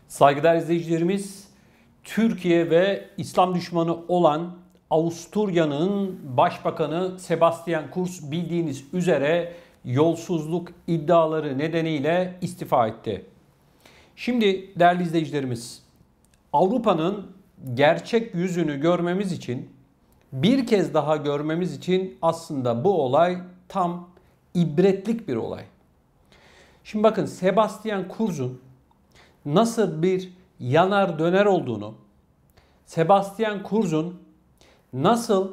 Saygıdeğer izleyicilerimiz, Türkiye ve İslam düşmanı olan Avusturya'nın Başbakanı Sebastian Kurz bildiğiniz üzere yolsuzluk iddiaları nedeniyle istifa etti. Şimdi değerli izleyicilerimiz, Avrupa'nın gerçek yüzünü görmemiz için, bir kez daha görmemiz için aslında bu olay tam ibretlik bir olay. Şimdi bakın, Sebastian Kurz'un nasıl bir yanar döner olduğunu, Sebastian Kurz'un nasıl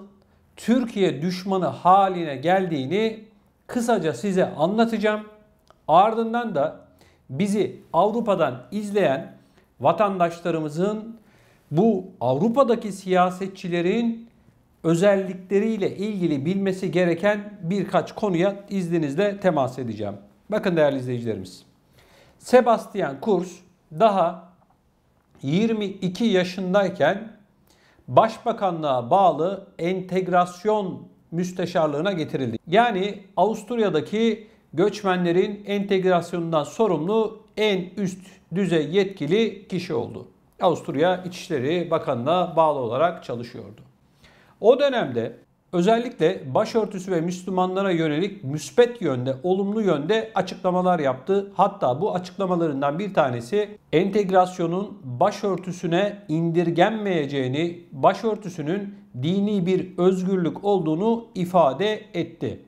Türkiye düşmanı haline geldiğini kısaca size anlatacağım. Ardından da bizi Avrupa'dan izleyen vatandaşlarımızın bu Avrupa'daki siyasetçilerin özellikleriyle ilgili bilmesi gereken birkaç konuya izninizle temas edeceğim. Bakın değerli izleyicilerimiz, Sebastian Kurz daha 22 yaşındayken Başbakanlığa bağlı entegrasyon müsteşarlığına getirildi. Yani Avusturya'daki göçmenlerin entegrasyonundan sorumlu en üst düzey yetkili kişi oldu. Avusturya İçişleri Bakanlığı'na bağlı olarak çalışıyordu. O dönemde özellikle başörtüsü ve Müslümanlara yönelik müspet yönde, olumlu yönde açıklamalar yaptı. Hatta bu açıklamalarından bir tanesi entegrasyonun başörtüsüne indirgenmeyeceğini, başörtüsünün dini bir özgürlük olduğunu ifade etti.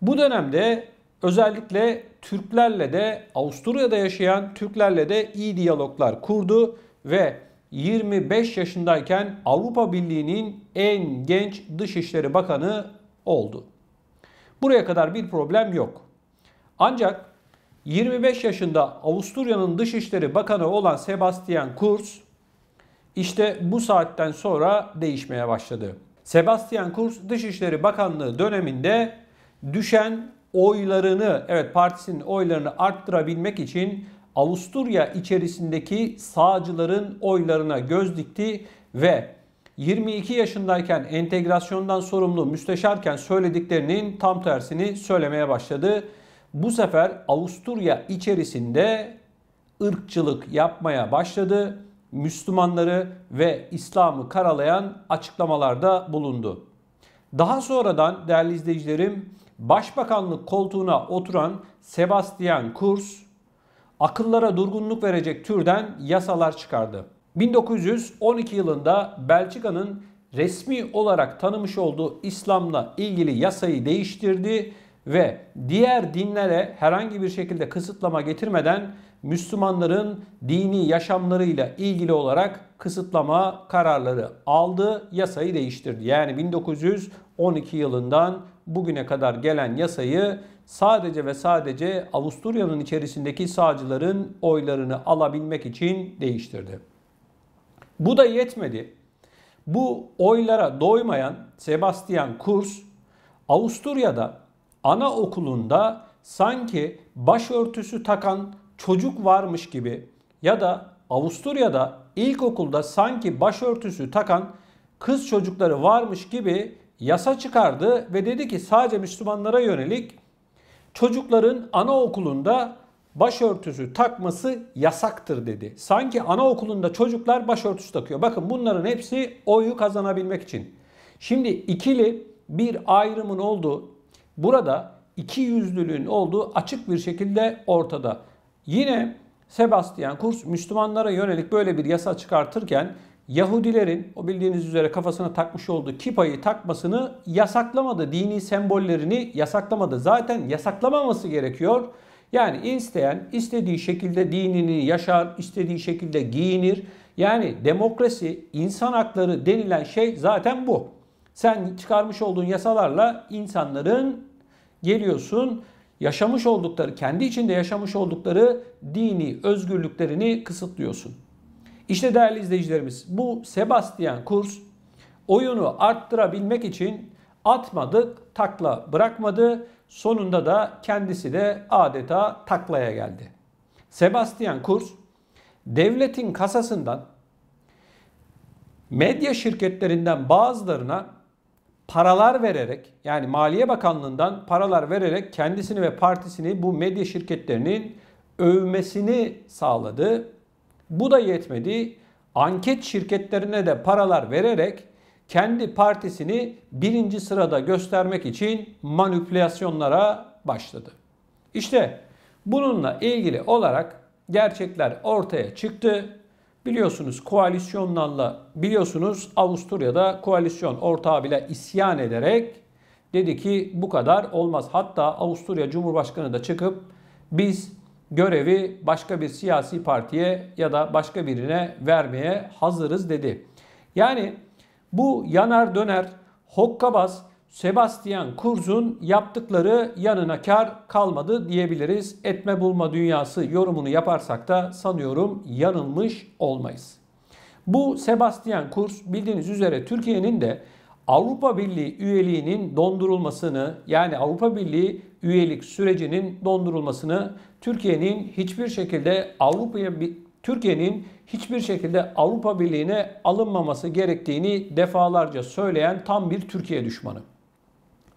Bu dönemde özellikle Türklerle de, Avusturya'da yaşayan Türklerle de iyi diyaloglar kurdu ve 25 yaşındayken Avrupa Birliği'nin en genç Dışişleri Bakanı oldu. Buraya kadar bir problem yok. Ancak 25 yaşında Avusturya'nın Dışişleri Bakanı olan Sebastian Kurz işte bu saatten sonra değişmeye başladı. Sebastian Kurz Dışişleri Bakanlığı döneminde düşen oylarını, partisinin oylarını arttırabilmek için Avusturya içerisindeki sağcıların oylarına göz dikti ve 22 yaşındayken entegrasyondan sorumlu müsteşarken söylediklerinin tam tersini söylemeye başladı. Bu sefer Avusturya içerisinde ırkçılık yapmaya başladı. Müslümanları ve İslam'ı karalayan açıklamalarda bulundu. Daha sonradan değerli izleyicilerim, Başbakanlık koltuğuna oturan Sebastian Kurz akıllara durgunluk verecek türden yasalar çıkardı. 1912 yılında Belçika'nın resmi olarak tanımış olduğu İslam'la ilgili yasayı değiştirdi ve diğer dinlere herhangi bir şekilde kısıtlama getirmeden Müslümanların dini yaşamlarıyla ilgili olarak kısıtlama kararları aldı, yasayı değiştirdi. Yani 1912 yılından bugüne kadar gelen yasayı sadece ve sadece Avusturya'nın içerisindeki sağcıların oylarını alabilmek için değiştirdi. Bu da yetmedi. Bu oylara doymayan Sebastian Kurz, Avusturya'da anaokulunda sanki başörtüsü takan çocuk varmış gibi ya da Avusturya'da ilkokulda sanki başörtüsü takan kız çocukları varmış gibi yasa çıkardı ve dedi ki sadece Müslümanlara yönelik çocukların anaokulunda başörtüsü takması yasaktır dedi. Sanki anaokulunda çocuklar başörtüsü takıyor. Bakın, bunların hepsi oyu kazanabilmek için. Şimdi ikili bir ayrımın olduğu, burada iki yüzlülüğün olduğu açık bir şekilde ortada. Yine Sebastian Kurz Müslümanlara yönelik böyle bir yasa çıkartırken Yahudilerin o bildiğiniz üzere kafasına takmış olduğu kipayı takmasını yasaklamadı. Dini sembollerini yasaklamadı. Zaten yasaklamaması gerekiyor. Yani isteyen istediği şekilde dinini yaşar, istediği şekilde giyinir. Yani demokrasi, insan hakları denilen şey zaten bu. Sen çıkarmış olduğun yasalarla insanların geliyorsun, yaşamış oldukları, kendi içinde yaşamış oldukları dini özgürlüklerini kısıtlıyorsun. İşte değerli izleyicilerimiz, bu Sebastian Kurz oyunu arttırabilmek için atmadık, takla bırakmadı. Sonunda da kendisi de adeta taklaya geldi. Sebastian Kurz devletin kasasından medya şirketlerinden bazılarına paralar vererek, yani Maliye Bakanlığı'ndan paralar vererek kendisini ve partisini bu medya şirketlerinin övmesini sağladı. Bu da yetmedi. Anket şirketlerine de paralar vererek kendi partisini birinci sırada göstermek için manipülasyonlara başladı. İşte bununla ilgili olarak gerçekler ortaya çıktı. Biliyorsunuz Avusturya'da koalisyon ortağı bile isyan ederek dedi ki bu kadar olmaz. Hatta Avusturya Cumhurbaşkanı da çıkıp biz görevi başka bir siyasi partiye ya da başka birine vermeye hazırız dedi. Yani bu yanar döner hokkabaz Sebastian Kurz'un yaptıkları yanına kar kalmadı diyebiliriz. Etme bulma dünyası yorumunu yaparsak da sanıyorum yanılmış olmayız. Bu Sebastian Kurz bildiğiniz üzere Türkiye'nin de Avrupa Birliği üyeliğinin dondurulmasını, yani Avrupa Birliği üyelik sürecinin dondurulmasını, Türkiye'nin hiçbir şekilde Avrupa Birliği'ne alınmaması gerektiğini defalarca söyleyen tam bir Türkiye düşmanı.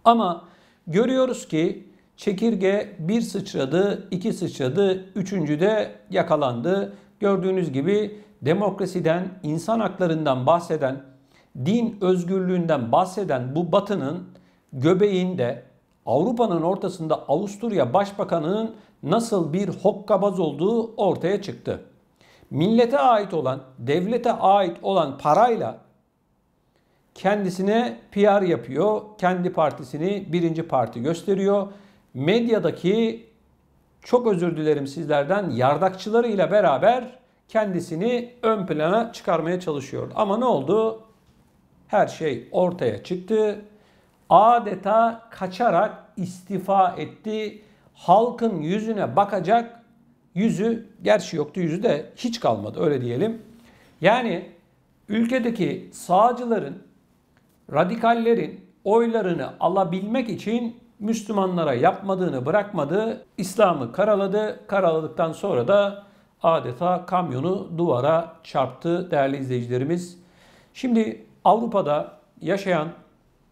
Ama görüyoruz ki çekirge bir sıçradı, iki sıçradı, üçüncü de yakalandı. Gördüğünüz gibi demokrasiden, insan haklarından bahseden, din özgürlüğünden bahseden bu Batı'nın göbeğinde, Avrupa'nın ortasında Avusturya Başbakanı'nın nasıl bir hokkabaz olduğu ortaya çıktı. Millete ait olan, devlete ait olan parayla kendisine PR yapıyor, kendi partisini birinci parti gösteriyor. Medyadaki, çok özür dilerim sizlerden, yardakçılarıyla beraber kendisini ön plana çıkarmaya çalışıyor. Ama ne oldu? Her şey ortaya çıktı. Adeta kaçarak istifa etti. Halkın yüzüne bakacak yüzü, gerçi yoktu, yüzü de hiç kalmadı öyle diyelim. Yani ülkedeki sağcıların, radikallerin oylarını alabilmek için Müslümanlara yapmadığını bırakmadı. İslam'ı karaladı. Karaladıktan sonra da adeta kamyonu duvara çarptı değerli izleyicilerimiz. Şimdi Avrupa'da yaşayan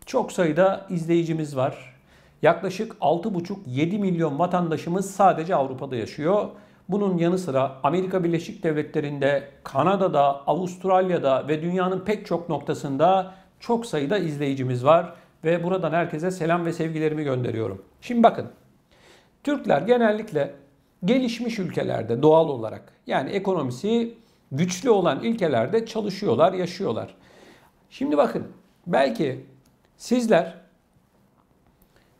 çok sayıda izleyicimiz var. Yaklaşık 6,5-7 milyon vatandaşımız sadece Avrupa'da yaşıyor. Bunun yanı sıra Amerika Birleşik Devletleri'nde, Kanada'da, Avustralya'da ve dünyanın pek çok noktasında çok sayıda izleyicimiz var. Ve buradan herkese selam ve sevgilerimi gönderiyorum. Şimdi bakın, Türkler genellikle gelişmiş ülkelerde doğal olarak, yani ekonomisi güçlü olan ülkelerde çalışıyorlar, yaşıyorlar. Şimdi bakın, belki sizler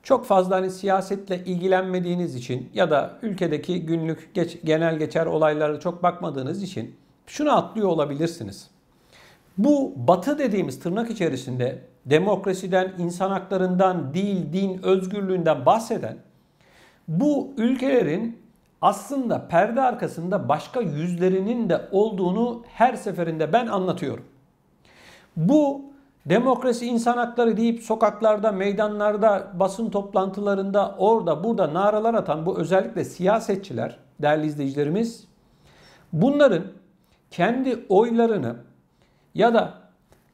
çok fazla siyasetle ilgilenmediğiniz için ya da ülkedeki günlük genel geçer olaylara çok bakmadığınız için şunu atlıyor olabilirsiniz. Bu Batı dediğimiz tırnak içerisinde demokrasiden, insan haklarından, dil, din, özgürlüğünden bahseden bu ülkelerin aslında perde arkasında başka yüzlerinin de olduğunu her seferinde ben anlatıyorum. Bu demokrasi, insan hakları deyip sokaklarda, meydanlarda, basın toplantılarında, orada burada naralar atan bu özellikle siyasetçiler, değerli izleyicilerimiz, bunların kendi oylarını ya da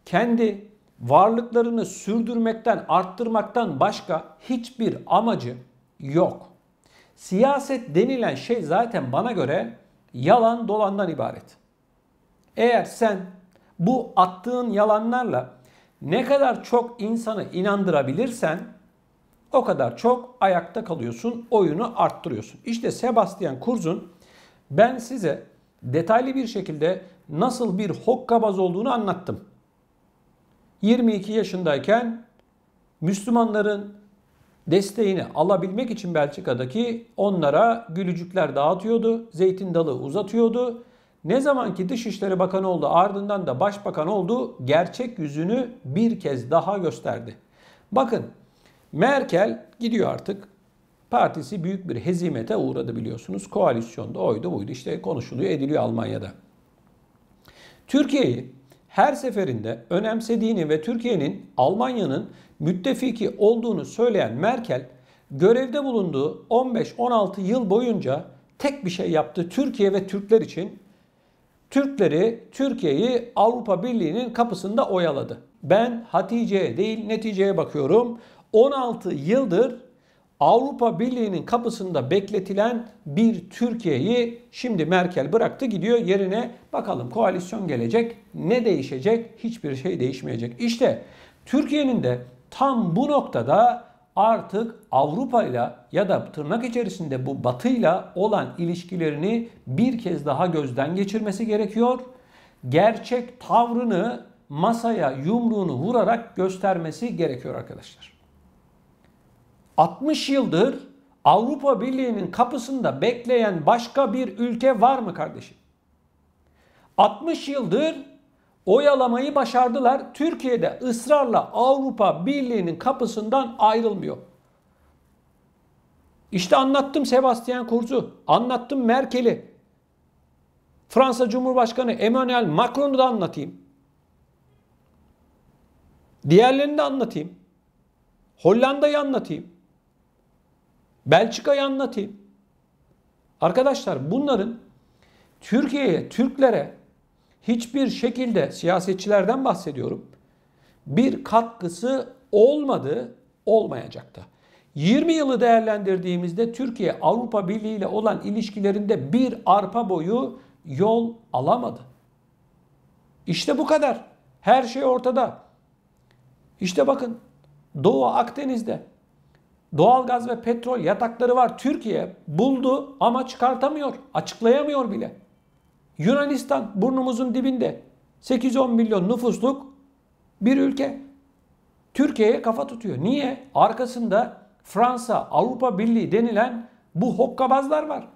kendi varlıklarını sürdürmekten, arttırmaktan başka hiçbir amacı yok. Siyaset denilen şey zaten bana göre yalan dolandan ibaret. Eğer sen bu attığın yalanlarla ne kadar çok insanı inandırabilirsen o kadar çok ayakta kalıyorsun, oyunu arttırıyorsun. İşte Sebastian Kurz'un ben size detaylı bir şekilde nasıl bir hokkabaz olduğunu anlattım. 22 yaşındayken Müslümanların desteğini alabilmek için Belçika'daki onlara gülücükler dağıtıyordu, zeytin dalı uzatıyordu. Ne zamanki Dışişleri Bakanı oldu, ardından da Başbakan oldu, gerçek yüzünü bir kez daha gösterdi. Bakın, Merkel gidiyor artık. Partisi büyük bir hezimete uğradı biliyorsunuz. Koalisyonda oydu buydu, işte konuşuluyor ediliyor Almanya'da. Türkiye'yi her seferinde önemsediğini ve Türkiye'nin Almanya'nın müttefiki olduğunu söyleyen Merkel, görevde bulunduğu 15-16 yıl boyunca tek bir şey yaptı Türkiye ve Türkler için. Türkiye'yi Avrupa Birliği'nin kapısında oyaladı. Ben Hatice'ye değil neticeye bakıyorum. 16 yıldır Avrupa Birliği'nin kapısında bekletilen bir Türkiye'yi şimdi Merkel bıraktı gidiyor, yerine bakalım koalisyon gelecek, ne değişecek? Hiçbir şey değişmeyecek. İşte Türkiye'nin de tam bu noktada artık Avrupa'yla ya da tırnak içerisinde bu Batı'yla olan ilişkilerini bir kez daha gözden geçirmesi gerekiyor. Gerçek tavrını masaya yumruğunu vurarak göstermesi gerekiyor arkadaşlar. 60 yıldır Avrupa Birliği'nin kapısında bekleyen başka bir ülke var mı kardeşim? 60 yıldır oyalamayı başardılar. Türkiye'de ısrarla Avrupa Birliği'nin kapısından ayrılmıyor. İşte anlattım Sebastian Kurz'u, anlattım Merkel'i, Fransa Cumhurbaşkanı Emmanuel Macron'u da anlatayım. Diğerlerini de anlatayım. Hollanda'yı anlatayım. Belçika'yı anlatayım. Arkadaşlar bunların Türkiye'ye, Türklere hiçbir şekilde, siyasetçilerden bahsediyorum, bir katkısı olmadı, olmayacak da. 20 yılı değerlendirdiğimizde Türkiye Avrupa Birliği ile olan ilişkilerinde bir arpa boyu yol alamadı. İşte bu kadar. Her şey ortada. İşte bakın Doğu Akdeniz'de doğalgaz ve petrol yatakları var. Türkiye buldu ama çıkartamıyor, açıklayamıyor bile. Yunanistan burnumuzun dibinde 8-10 milyon nüfusluk bir ülke. Türkiye'ye kafa tutuyor. Niye? Arkasında Fransa, Avrupa Birliği denilen bu hokkabazlar var.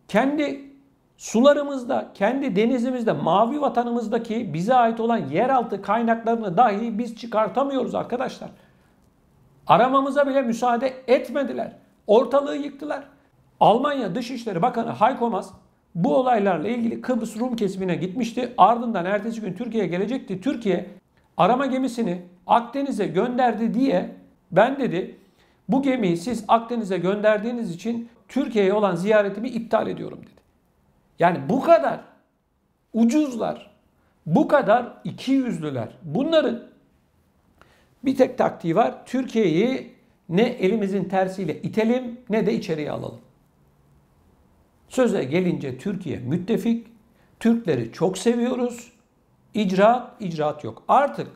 Kendi sularımızda, kendi denizimizde, mavi vatanımızdaki bize ait olan yeraltı kaynaklarını dahi biz çıkartamıyoruz arkadaşlar. Aramamıza bile müsaade etmediler. Ortalığı yıktılar. Almanya Dışişleri Bakanı Heiko Maas bu olaylarla ilgili Kıbrıs Rum kesimine gitmişti. Ardından ertesi gün Türkiye'ye gelecekti. Türkiye arama gemisini Akdeniz'e gönderdi diye ben dedi bu gemiyi siz Akdeniz'e gönderdiğiniz için Türkiye'ye olan ziyaretimi iptal ediyorum dedi. Yani bu kadar ucuzlar, bu kadar ikiyüzlüler. Bunların bir tek taktiği var. Türkiye'yi ne elimizin tersiyle itelim ne de içeriye alalım. Söze gelince Türkiye müttefik. Türkleri çok seviyoruz. İcraat yok. Artık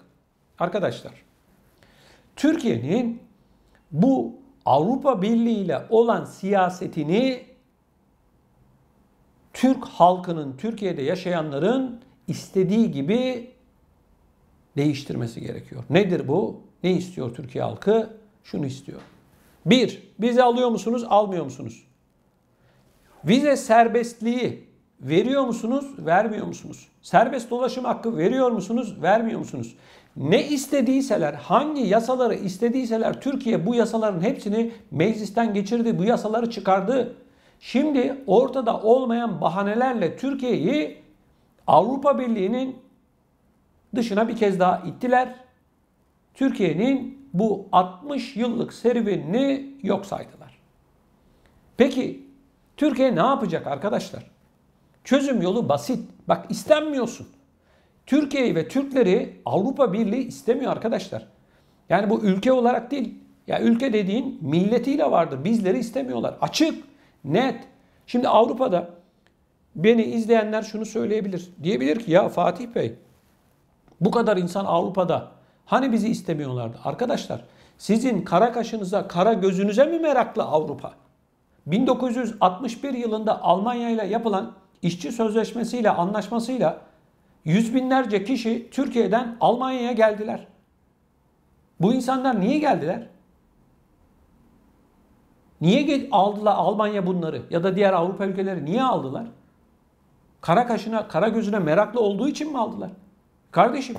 arkadaşlar Türkiye'nin bu Avrupa Birliği ile olan siyasetini Türk halkının, Türkiye'de yaşayanların istediği gibi değiştirmesi gerekiyor. Nedir bu? Ne istiyor Türkiye halkı? Şunu istiyor. 1. Vize alıyor musunuz? Almıyor musunuz? Vize serbestliği veriyor musunuz? Vermiyor musunuz? Serbest dolaşım hakkı veriyor musunuz? Vermiyor musunuz? Ne istediyseler, hangi yasaları istediyseler Türkiye bu yasaların hepsini meclisten geçirdi. Bu yasaları çıkardı. Şimdi ortada olmayan bahanelerle Türkiye'yi Avrupa Birliği'nin dışına bir kez daha ittiler. Türkiye'nin bu 60 yıllık serüvenini yok saydılar. Peki Türkiye ne yapacak arkadaşlar? Çözüm yolu basit. Bak istenmiyorsun. Türkiye'yi ve Türkleri Avrupa Birliği istemiyor arkadaşlar. Yani bu ülke olarak değil. Ya ülke dediğin milletiyle vardır. Bizleri istemiyorlar. Açık, net. Şimdi Avrupa'da beni izleyenler şunu söyleyebilir. Diyebilir ki ya Fatih Bey bu kadar insan Avrupa'da hani bizi istemiyorlardı? Arkadaşlar sizin kara kaşınıza, kara gözünüze mi meraklı Avrupa? 1961 yılında Almanya ile yapılan işçi sözleşmesiyle, anlaşmasıyla yüz binlerce kişi Türkiye'den Almanya'ya geldiler. Bu insanlar niye geldiler? Niye aldılar Almanya bunları ya da diğer Avrupa ülkeleri niye aldılar? Kara kaşına, kara gözüne meraklı olduğu için mi aldılar? Kardeşim,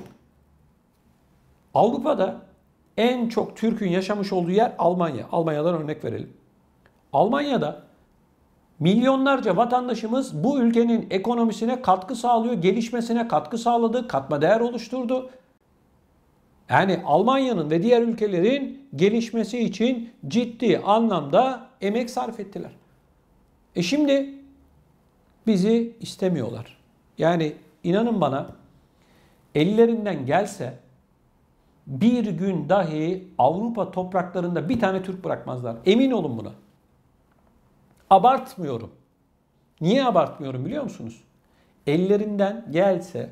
Avrupa'da en çok Türk'ün yaşamış olduğu yer Almanya. Almanya'dan örnek verelim. Almanya'da milyonlarca vatandaşımız bu ülkenin ekonomisine katkı sağlıyor, gelişmesine katkı sağladı, katma değer oluşturdu. Yani Almanya'nın ve diğer ülkelerin gelişmesi için ciddi anlamda emek sarf ettiler. Şimdi bizi istemiyorlar. Yani inanın bana ellerinden gelse bir gün dahi Avrupa topraklarında bir tane Türk bırakmazlar. Emin olun buna. Abartmıyorum. Niye abartmıyorum biliyor musunuz? Ellerinden gelse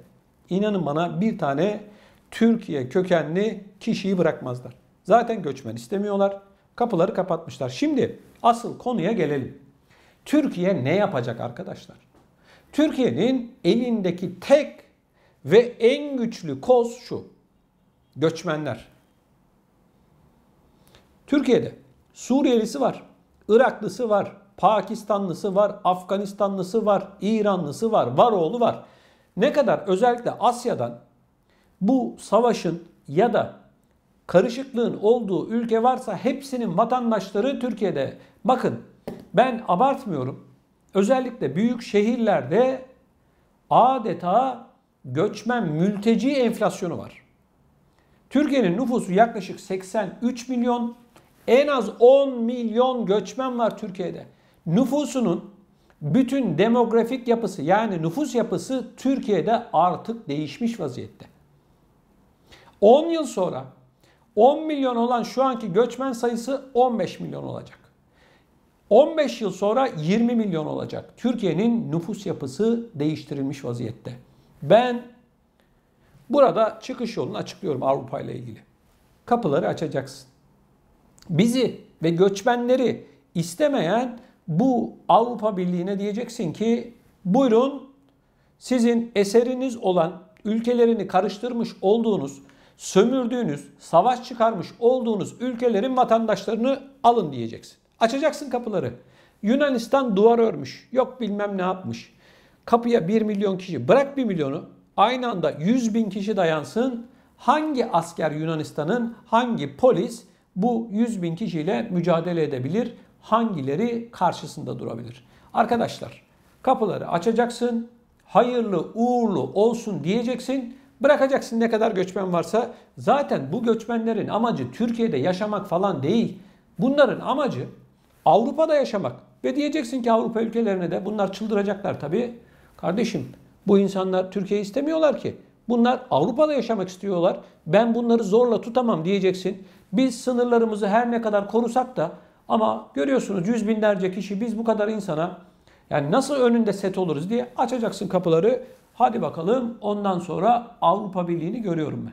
inanın bana bir tane Türkiye kökenli kişiyi bırakmazlar. Zaten göçmen istemiyorlar. Kapıları kapatmışlar. Şimdi asıl konuya gelelim. Türkiye ne yapacak arkadaşlar? Türkiye'nin elindeki tek ve en güçlü koz şu. Göçmenler. Türkiye'de Suriyelisi var, Iraklısı var, Pakistanlısı var, Afganistanlısı var, İranlısı var, varoğlu var. Ne kadar özellikle Asya'dan bu savaşın ya da karışıklığın olduğu ülke varsa hepsinin vatandaşları Türkiye'de. Bakın ben abartmıyorum. Özellikle büyük şehirlerde adeta göçmen mülteci enflasyonu var. Türkiye'nin nüfusu yaklaşık 83 milyon. En az 10 milyon göçmen var Türkiye'de. Nüfusunun bütün demografik yapısı yani nüfus yapısı Türkiye'de artık değişmiş vaziyette. 10 yıl sonra 10 milyon olan şu anki göçmen sayısı 15 milyon olacak. 15 yıl sonra 20 milyon olacak. Türkiye'nin nüfus yapısı değiştirilmiş vaziyette. Ben burada çıkış yolunu açıklıyorum Avrupa ile ilgili. Kapıları açacaksın. Bizi ve göçmenleri istemeyen bu Avrupa Birliği'ne diyeceksin ki buyurun sizin eseriniz olan ülkelerini karıştırmış olduğunuz, sömürdüğünüz, savaş çıkarmış olduğunuz ülkelerin vatandaşlarını alın diyeceksin. Açacaksın kapıları. Yunanistan duvar örmüş. Yok bilmem ne yapmış. Kapıya 1 milyon kişi. Bırak 1 milyonu. Aynı anda 100 bin kişi dayansın. Hangi asker Yunanistan'ın, hangi polis bu 100 bin kişiyle mücadele edebilir? Hangileri karşısında durabilir? Arkadaşlar kapıları açacaksın. Hayırlı uğurlu olsun diyeceksin. Bırakacaksın ne kadar göçmen varsa. Zaten bu göçmenlerin amacı Türkiye'de yaşamak falan değil. Bunların amacı Avrupa'da yaşamak. Ve diyeceksin ki Avrupa ülkelerine de bunlar çıldıracaklar tabii. Kardeşim bu insanlar Türkiye'yi istemiyorlar ki. Bunlar Avrupa'da yaşamak istiyorlar. Ben bunları zorla tutamam diyeceksin. Biz sınırlarımızı her ne kadar korusak da ama görüyorsunuz yüz binlerce kişi biz bu kadar insana yani nasıl önünde set oluruz diye açacaksın kapıları. Hadi bakalım ondan sonra Avrupa Birliği'ni görüyorum ben.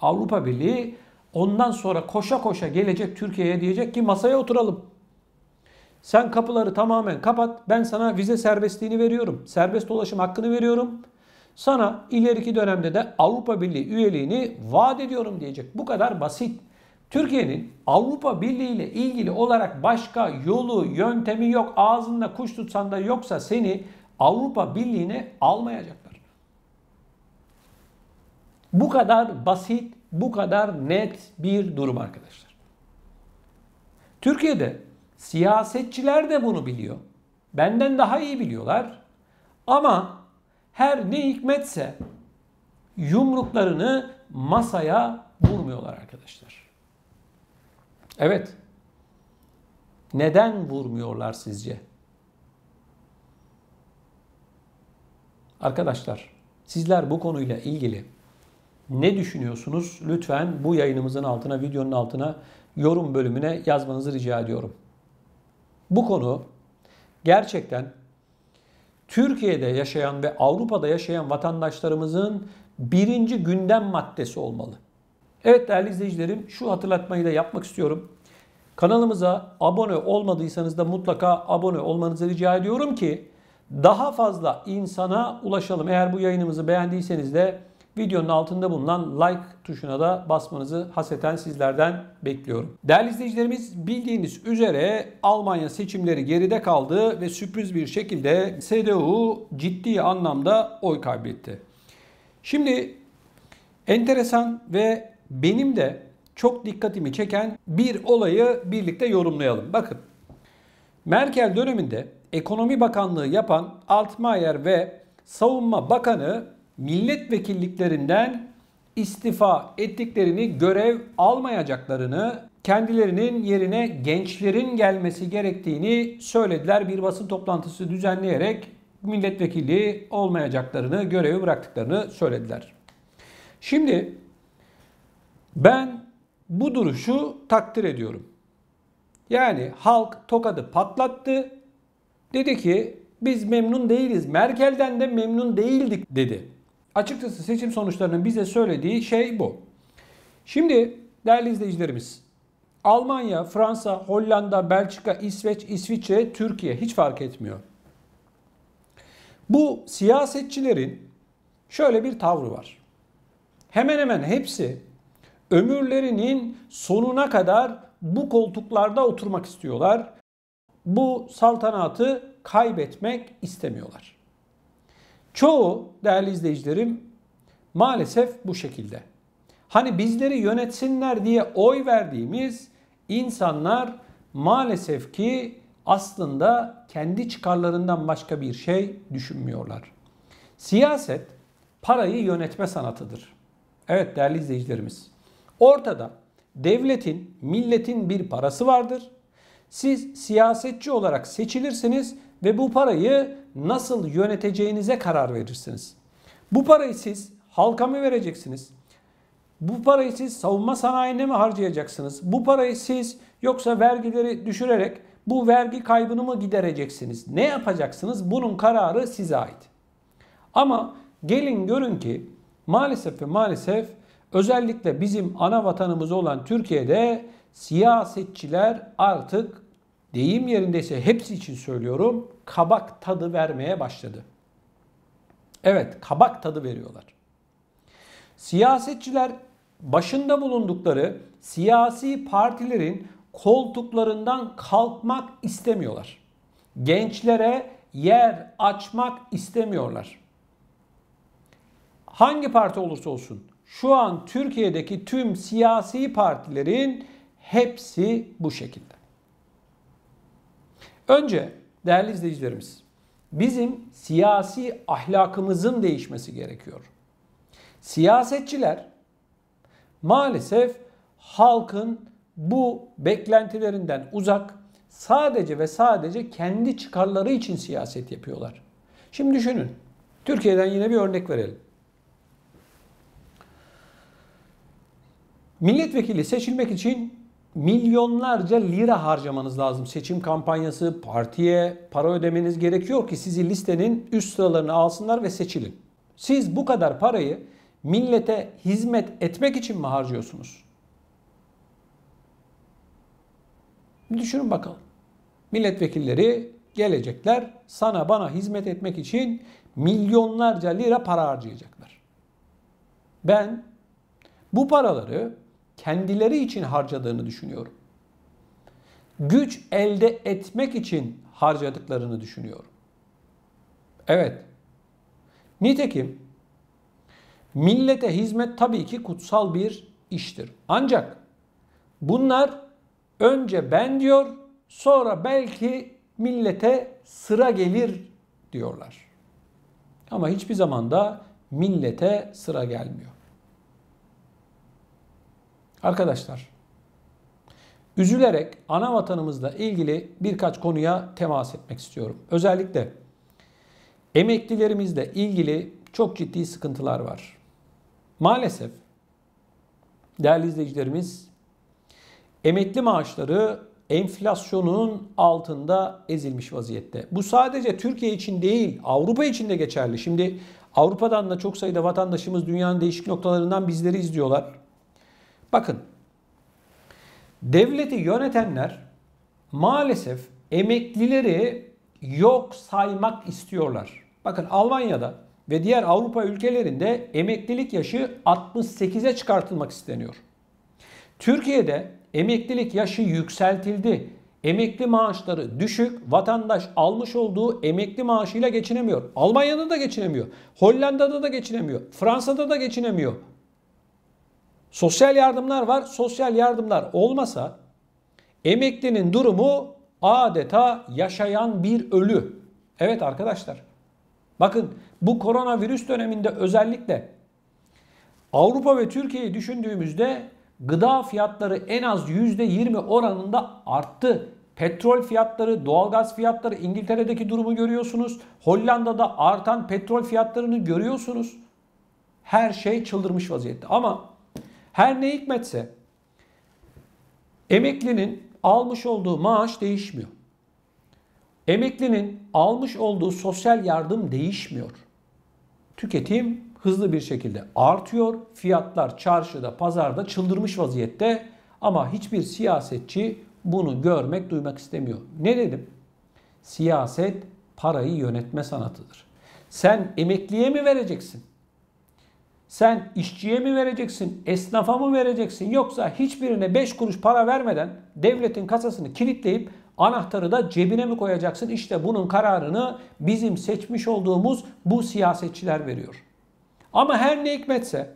Avrupa Birliği ondan sonra koşa koşa gelecek Türkiye'ye diyecek ki masaya oturalım. Sen kapıları tamamen kapat. Ben sana vize serbestliğini veriyorum. Serbest dolaşım hakkını veriyorum. Sana ileriki dönemde de Avrupa Birliği üyeliğini vaat ediyorum diyecek. Bu kadar basit. Türkiye'nin Avrupa Birliği ile ilgili olarak başka yolu, yöntemi yok. Ağzında kuş tutsan da yoksa seni Avrupa Birliği'ne almayacaklar. Bu kadar basit, bu kadar net bir durum arkadaşlar. Türkiye'de siyasetçiler de bunu biliyor. Benden daha iyi biliyorlar. Ama her ne hikmetse yumruklarını masaya vurmuyorlar arkadaşlar. Evet. Neden vurmuyorlar sizce? Arkadaşlar, sizler bu konuyla ilgili ne düşünüyorsunuz? Lütfen bu yayınımızın altına, videonun altına yorum bölümüne yazmanızı rica ediyorum. Bu konu gerçekten Türkiye'de yaşayan ve Avrupa'da yaşayan vatandaşlarımızın birinci gündem maddesi olmalı. Evet değerli izleyicilerim, şu hatırlatmayı da yapmak istiyorum. Kanalımıza abone olmadıysanız da mutlaka abone olmanızı rica ediyorum ki daha fazla insana ulaşalım. Eğer bu yayınımızı beğendiyseniz de videonun altında bulunan like tuşuna da basmanızı hasreten sizlerden bekliyorum. Değerli izleyicilerimiz, bildiğiniz üzere Almanya seçimleri geride kaldı ve sürpriz bir şekilde CDU ciddi anlamda oy kaybetti. Şimdi enteresan ve benim de çok dikkatimi çeken bir olayı birlikte yorumlayalım. Bakın, Merkel döneminde Ekonomi Bakanlığı yapan Altmaier ve Savunma Bakanı milletvekilliklerinden istifa ettiklerini, görev almayacaklarını, kendilerinin yerine gençlerin gelmesi gerektiğini söylediler. Bir basın toplantısı düzenleyerek milletvekili olmayacaklarını, görevi bıraktıklarını söylediler. Şimdi Ben bu duruşu takdir ediyorum. Yani halk tokadı patlattı. Dedi ki biz memnun değiliz. Merkel'den de memnun değildik dedi. Açıkçası seçim sonuçlarının bize söylediği şey bu. Şimdi değerli izleyicilerimiz, Almanya, Fransa, Hollanda, Belçika, İsveç, İsviçre, Türkiye hiç fark etmiyor. Bu siyasetçilerin şöyle bir tavrı var. Hemen hemen hepsi ömürlerinin sonuna kadar bu koltuklarda oturmak istiyorlar. Bu saltanatı kaybetmek istemiyorlar. Çoğu değerli izleyicilerim maalesef bu şekilde. Hani bizleri yönetsinler diye oy verdiğimiz insanlar maalesef ki aslında kendi çıkarlarından başka bir şey düşünmüyorlar. Siyaset parayı yönetme sanatıdır. Evet değerli izleyicilerimiz. Ortada devletin, milletin bir parası vardır. Siz siyasetçi olarak seçilirsiniz ve bu parayı nasıl yöneteceğinize karar verirsiniz. Bu parayı siz halka mı vereceksiniz? Bu parayı siz savunma sanayine mi harcayacaksınız? Bu parayı siz yoksa vergileri düşürerek bu vergi kaybını mı gidereceksiniz? Ne yapacaksınız? Bunun kararı size ait. Ama gelin görün ki maalesef ve maalesef özellikle bizim ana vatanımız olan Türkiye'de siyasetçiler artık deyim yerindeyse hepsi için söylüyorum kabak tadı vermeye başladı. Evet, kabak tadı veriyorlar. Siyasetçiler başında bulundukları siyasi partilerin koltuklarından kalkmak istemiyorlar. Gençlere yer açmak istemiyorlar. Hangi parti olursa olsun şu an Türkiye'deki tüm siyasi partilerin hepsi bu şekilde. Önce değerli izleyicilerimiz, bizim siyasi ahlakımızın değişmesi gerekiyor. Siyasetçiler maalesef halkın bu beklentilerinden uzak, sadece ve sadece kendi çıkarları için siyaset yapıyorlar. Şimdi düşünün, Türkiye'den yine bir örnek verelim. Milletvekili seçilmek için milyonlarca lira harcamanız lazım. Seçim kampanyası, partiye para ödemeniz gerekiyor ki sizi listenin üst sıralarına alsınlar ve seçilin. Siz bu kadar parayı millete hizmet etmek için mi harcıyorsunuz? Bir düşünün bakalım. Milletvekilleri gelecekler, sana bana hizmet etmek için milyonlarca lira para harcayacaklar. Ben bu paraları kendileri için harcadığını düşünüyorum. Güç elde etmek için harcadıklarını düşünüyorum. Evet. Nitekim millete hizmet tabii ki kutsal bir iştir. Ancak bunlar önce ben diyor, sonra belki millete sıra gelir diyorlar. Ama hiçbir zaman da millete sıra gelmiyor. Arkadaşlar, üzülerek ana vatanımızla ilgili birkaç konuya temas etmek istiyorum. Özellikle emeklilerimizle ilgili çok ciddi sıkıntılar var. Maalesef değerli izleyicilerimiz, emekli maaşları enflasyonun altında ezilmiş vaziyette. Bu sadece Türkiye için değil, Avrupa için de geçerli. Şimdi Avrupa'dan da çok sayıda vatandaşımız dünyanın değişik noktalarından bizleri izliyorlar. Bakın, devleti yönetenler maalesef emeklileri yok saymak istiyorlar. Bakın Almanya'da ve diğer Avrupa ülkelerinde emeklilik yaşı 68'e çıkartılmak isteniyor. Türkiye'de emeklilik yaşı yükseltildi. Emekli maaşları düşük, vatandaş almış olduğu emekli maaşıyla geçinemiyor. Almanya'da da geçinemiyor. Hollanda'da da geçinemiyor. Fransa'da da geçinemiyor. Sosyal yardımlar var. Sosyal yardımlar olmasa emeklinin durumu adeta yaşayan bir ölü. Evet arkadaşlar. Bakın bu koronavirüs döneminde özellikle Avrupa ve Türkiye'yi düşündüğümüzde gıda fiyatları en az %20 oranında arttı. Petrol fiyatları, doğalgaz fiyatları, İngiltere'deki durumu görüyorsunuz. Hollanda'da artan petrol fiyatlarını görüyorsunuz. Her şey çıldırmış vaziyette. Ama Her ne hikmetse emeklinin almış olduğu maaş değişmiyor. Emeklinin almış olduğu sosyal yardım değişmiyor. Tüketim hızlı bir şekilde artıyor. Fiyatlar çarşıda, pazarda çıldırmış vaziyette ama hiçbir siyasetçi bunu görmek, duymak istemiyor. Ne dedim? Siyaset parayı yönetme sanatıdır. Sen emekliye mi vereceksin? Sen işçiye mi vereceksin? Esnafa mı vereceksin? Yoksa hiçbirine 5 kuruş para vermeden devletin kasasını kilitleyip anahtarı da cebine mi koyacaksın? İşte bunun kararını bizim seçmiş olduğumuz bu siyasetçiler veriyor. Ama her ne hikmetse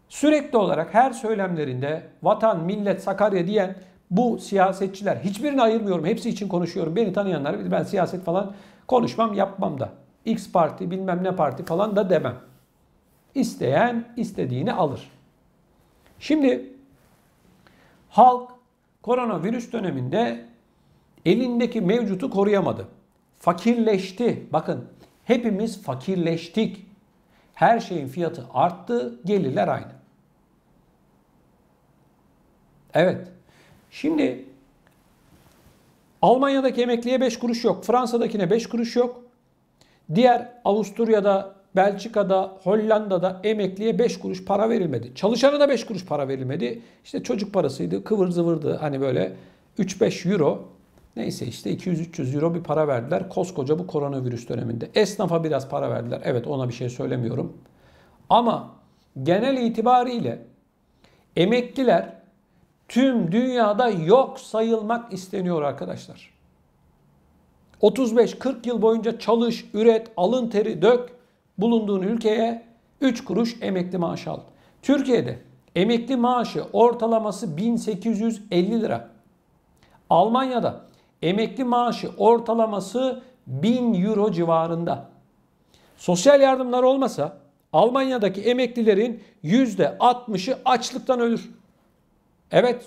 sürekli olarak her söylemlerinde vatan, millet, Sakarya diyen bu siyasetçiler, hiçbirini ayırmıyorum, hepsi için konuşuyorum. Beni tanıyanlar, ben siyaset falan konuşmam, yapmam da. X parti, bilmem ne parti falan da demem. İsteyen istediğini alır. Şimdi halk koronavirüs döneminde elindeki mevcutu koruyamadı. Fakirleşti. Bakın hepimiz fakirleştik. Her şeyin fiyatı arttı, gelirler aynı. Evet. Şimdi Almanya'daki emekliye 5 kuruş yok. Fransa'dakine 5 kuruş yok. Diğer Avusturya'da, Belçika'da, Hollanda'da emekliye 5 kuruş para verilmedi. Çalışana da 5 kuruş para verilmedi. İşte çocuk parasıydı, kıvır zıvırdı. Hani böyle 3-5 euro, neyse işte 200-300 euro bir para verdiler. Koskoca bu koronavirüs döneminde. Esnafa biraz para verdiler. Evet, ona bir şey söylemiyorum. Ama genel itibariyle emekliler tüm dünyada yok sayılmak isteniyor arkadaşlar. 35-40 yıl boyunca çalış, üret, alın teri dök, bulunduğun ülkeye 3 kuruş emekli maaşı al. Türkiye'de emekli maaşı ortalaması 1850 lira. Almanya'da emekli maaşı ortalaması 1000 euro civarında. Sosyal yardımlar olmasa Almanya'daki emeklilerin %60'ı açlıktan ölür. Evet,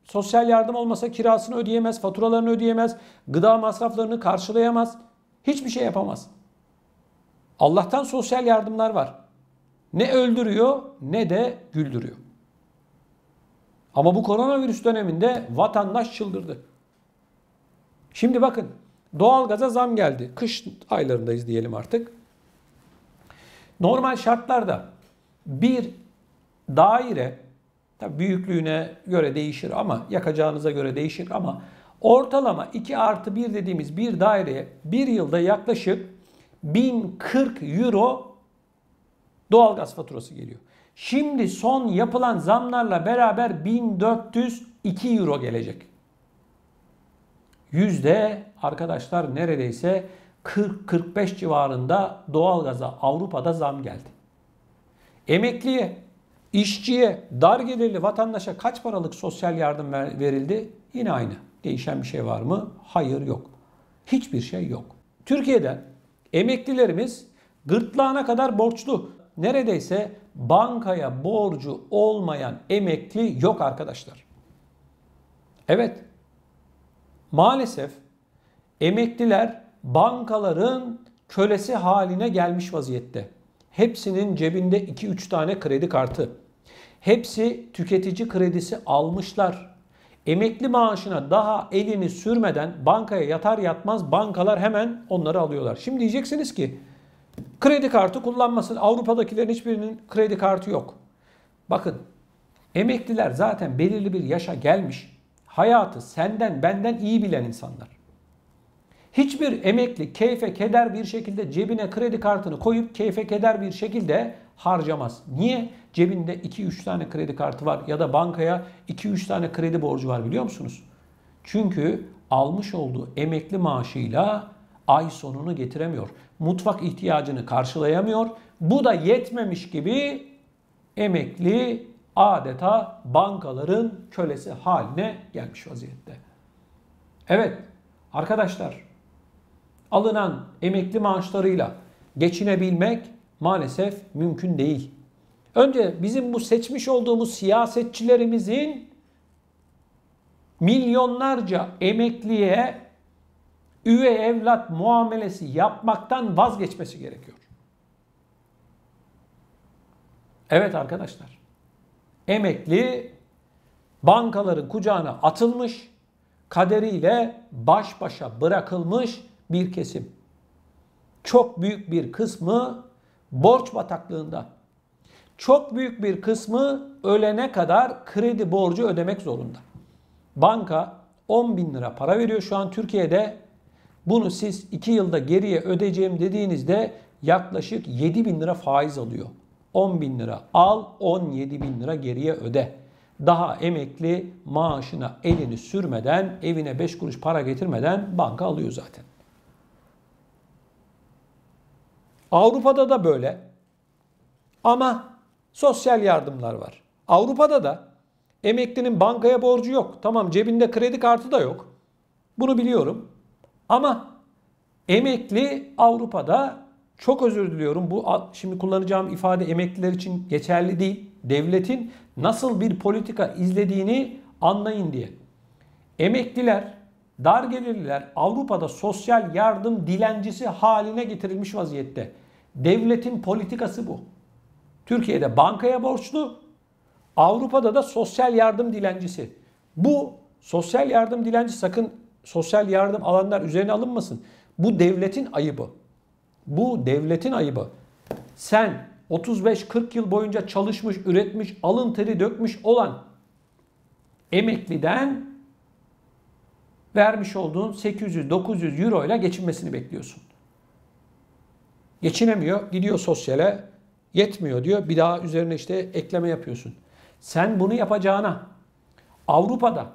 sosyal yardım olmasa kirasını ödeyemez, faturalarını ödeyemez, gıda masraflarını karşılayamaz, hiçbir şey yapamaz. Allah'tan sosyal yardımlar var. Ne öldürüyor ne de güldürüyor. Ama bu koronavirüs döneminde vatandaş çıldırdı. Şimdi bakın, doğalgaza zam geldi. Kış aylarındayız diyelim artık. Normal şartlarda bir daire, tabii büyüklüğüne göre değişir ama yakacağınıza göre değişir ama ortalama 2+1 dediğimiz bir daireye bir yılda yaklaşık 1040 euro doğalgaz faturası geliyor. Şimdi son yapılan zamlarla beraber 1402 euro gelecek. Arkadaşlar neredeyse 40-45 civarında doğalgaza Avrupa'da zam geldi. Emekliye, İşçiye, dar gelirli vatandaşa kaç paralık sosyal yardım verildi? Yine aynı. Değişen bir şey var mı? Hayır, yok. Hiçbir şey yok. Türkiye'de emeklilerimiz gırtlağına kadar borçlu. Neredeyse bankaya borcu olmayan emekli yok arkadaşlar. Evet. Maalesef emekliler bankaların kölesi haline gelmiş vaziyette. Hepsinin cebinde 2-3 tane kredi kartı. Hepsi tüketici kredisi almışlar. Emekli maaşına daha elini sürmeden bankaya yatar yatmaz bankalar hemen onları alıyorlar. Şimdi diyeceksiniz ki kredi kartı kullanmasın. Avrupa'dakilerin hiçbirinin kredi kartı yok. Bakın, emekliler zaten belirli bir yaşa gelmiş. Hayatı senden benden iyi bilen insanlar. Hiçbir emekli keyfe keder bir şekilde cebine kredi kartını koyup keyfe keder bir şekilde harcamaz. Niye? Cebinde 2-3 tane kredi kartı var ya da bankaya 2-3 tane kredi borcu var, biliyor musunuz? Çünkü almış olduğu emekli maaşıyla ay sonunu getiremiyor. Mutfak ihtiyacını karşılayamıyor. Bu da yetmemiş gibi emekli adeta bankaların kölesi haline gelmiş vaziyette. Evet arkadaşlar, alınan emekli maaşlarıyla geçinebilmek maalesef mümkün değil. Önce bizim bu seçmiş olduğumuz siyasetçilerimizin milyonlarca emekliye üvey evlat muamelesi yapmaktan vazgeçmesi gerekiyor. Evet arkadaşlar. Emekli bankaların kucağına atılmış, kaderiyle baş başa bırakılmış bir kesim. Çok büyük bir kısmı borç bataklığında. Çok büyük bir kısmı ölene kadar kredi borcu ödemek zorunda. Banka 10 bin lira para veriyor şu an Türkiye'de. Bunu siz 2 yılda geriye ödeyeceğim dediğinizde yaklaşık 7 bin lira faiz alıyor. 10 bin lira al, 17 bin lira geriye öde. Daha emekli maaşına elini sürmeden, evine 5 kuruş para getirmeden banka alıyor zaten. Avrupa'da da böyle. Ama sosyal yardımlar var. Avrupa'da da emeklinin bankaya borcu yok. Tamam, cebinde kredi kartı da yok. Bunu biliyorum. Ama emekli Avrupa'da, çok özür diliyorum, bu şimdi kullanacağım ifade emekliler için geçerli değil. Devletin nasıl bir politika izlediğini anlayın diye. Emekliler, dar gelirliler Avrupa'da sosyal yardım dilencisi haline getirilmiş vaziyette. Devletin politikası bu. Türkiye'de bankaya borçlu, Avrupa'da da sosyal yardım dilencisi. Bu sosyal yardım dilencisi, sakın sosyal yardım alanlar üzerine alınmasın. Bu devletin ayıbı. Bu devletin ayıbı. Sen 35-40 yıl boyunca çalışmış, üretmiş, alın teri dökmüş olan emekliden vermiş olduğun 800-900 euro ile geçinmesini bekliyorsun. Geçinemiyor, gidiyor sosyale, yetmiyor diyor. Bir daha üzerine işte ekleme yapıyorsun. Sen bunu yapacağına Avrupa'da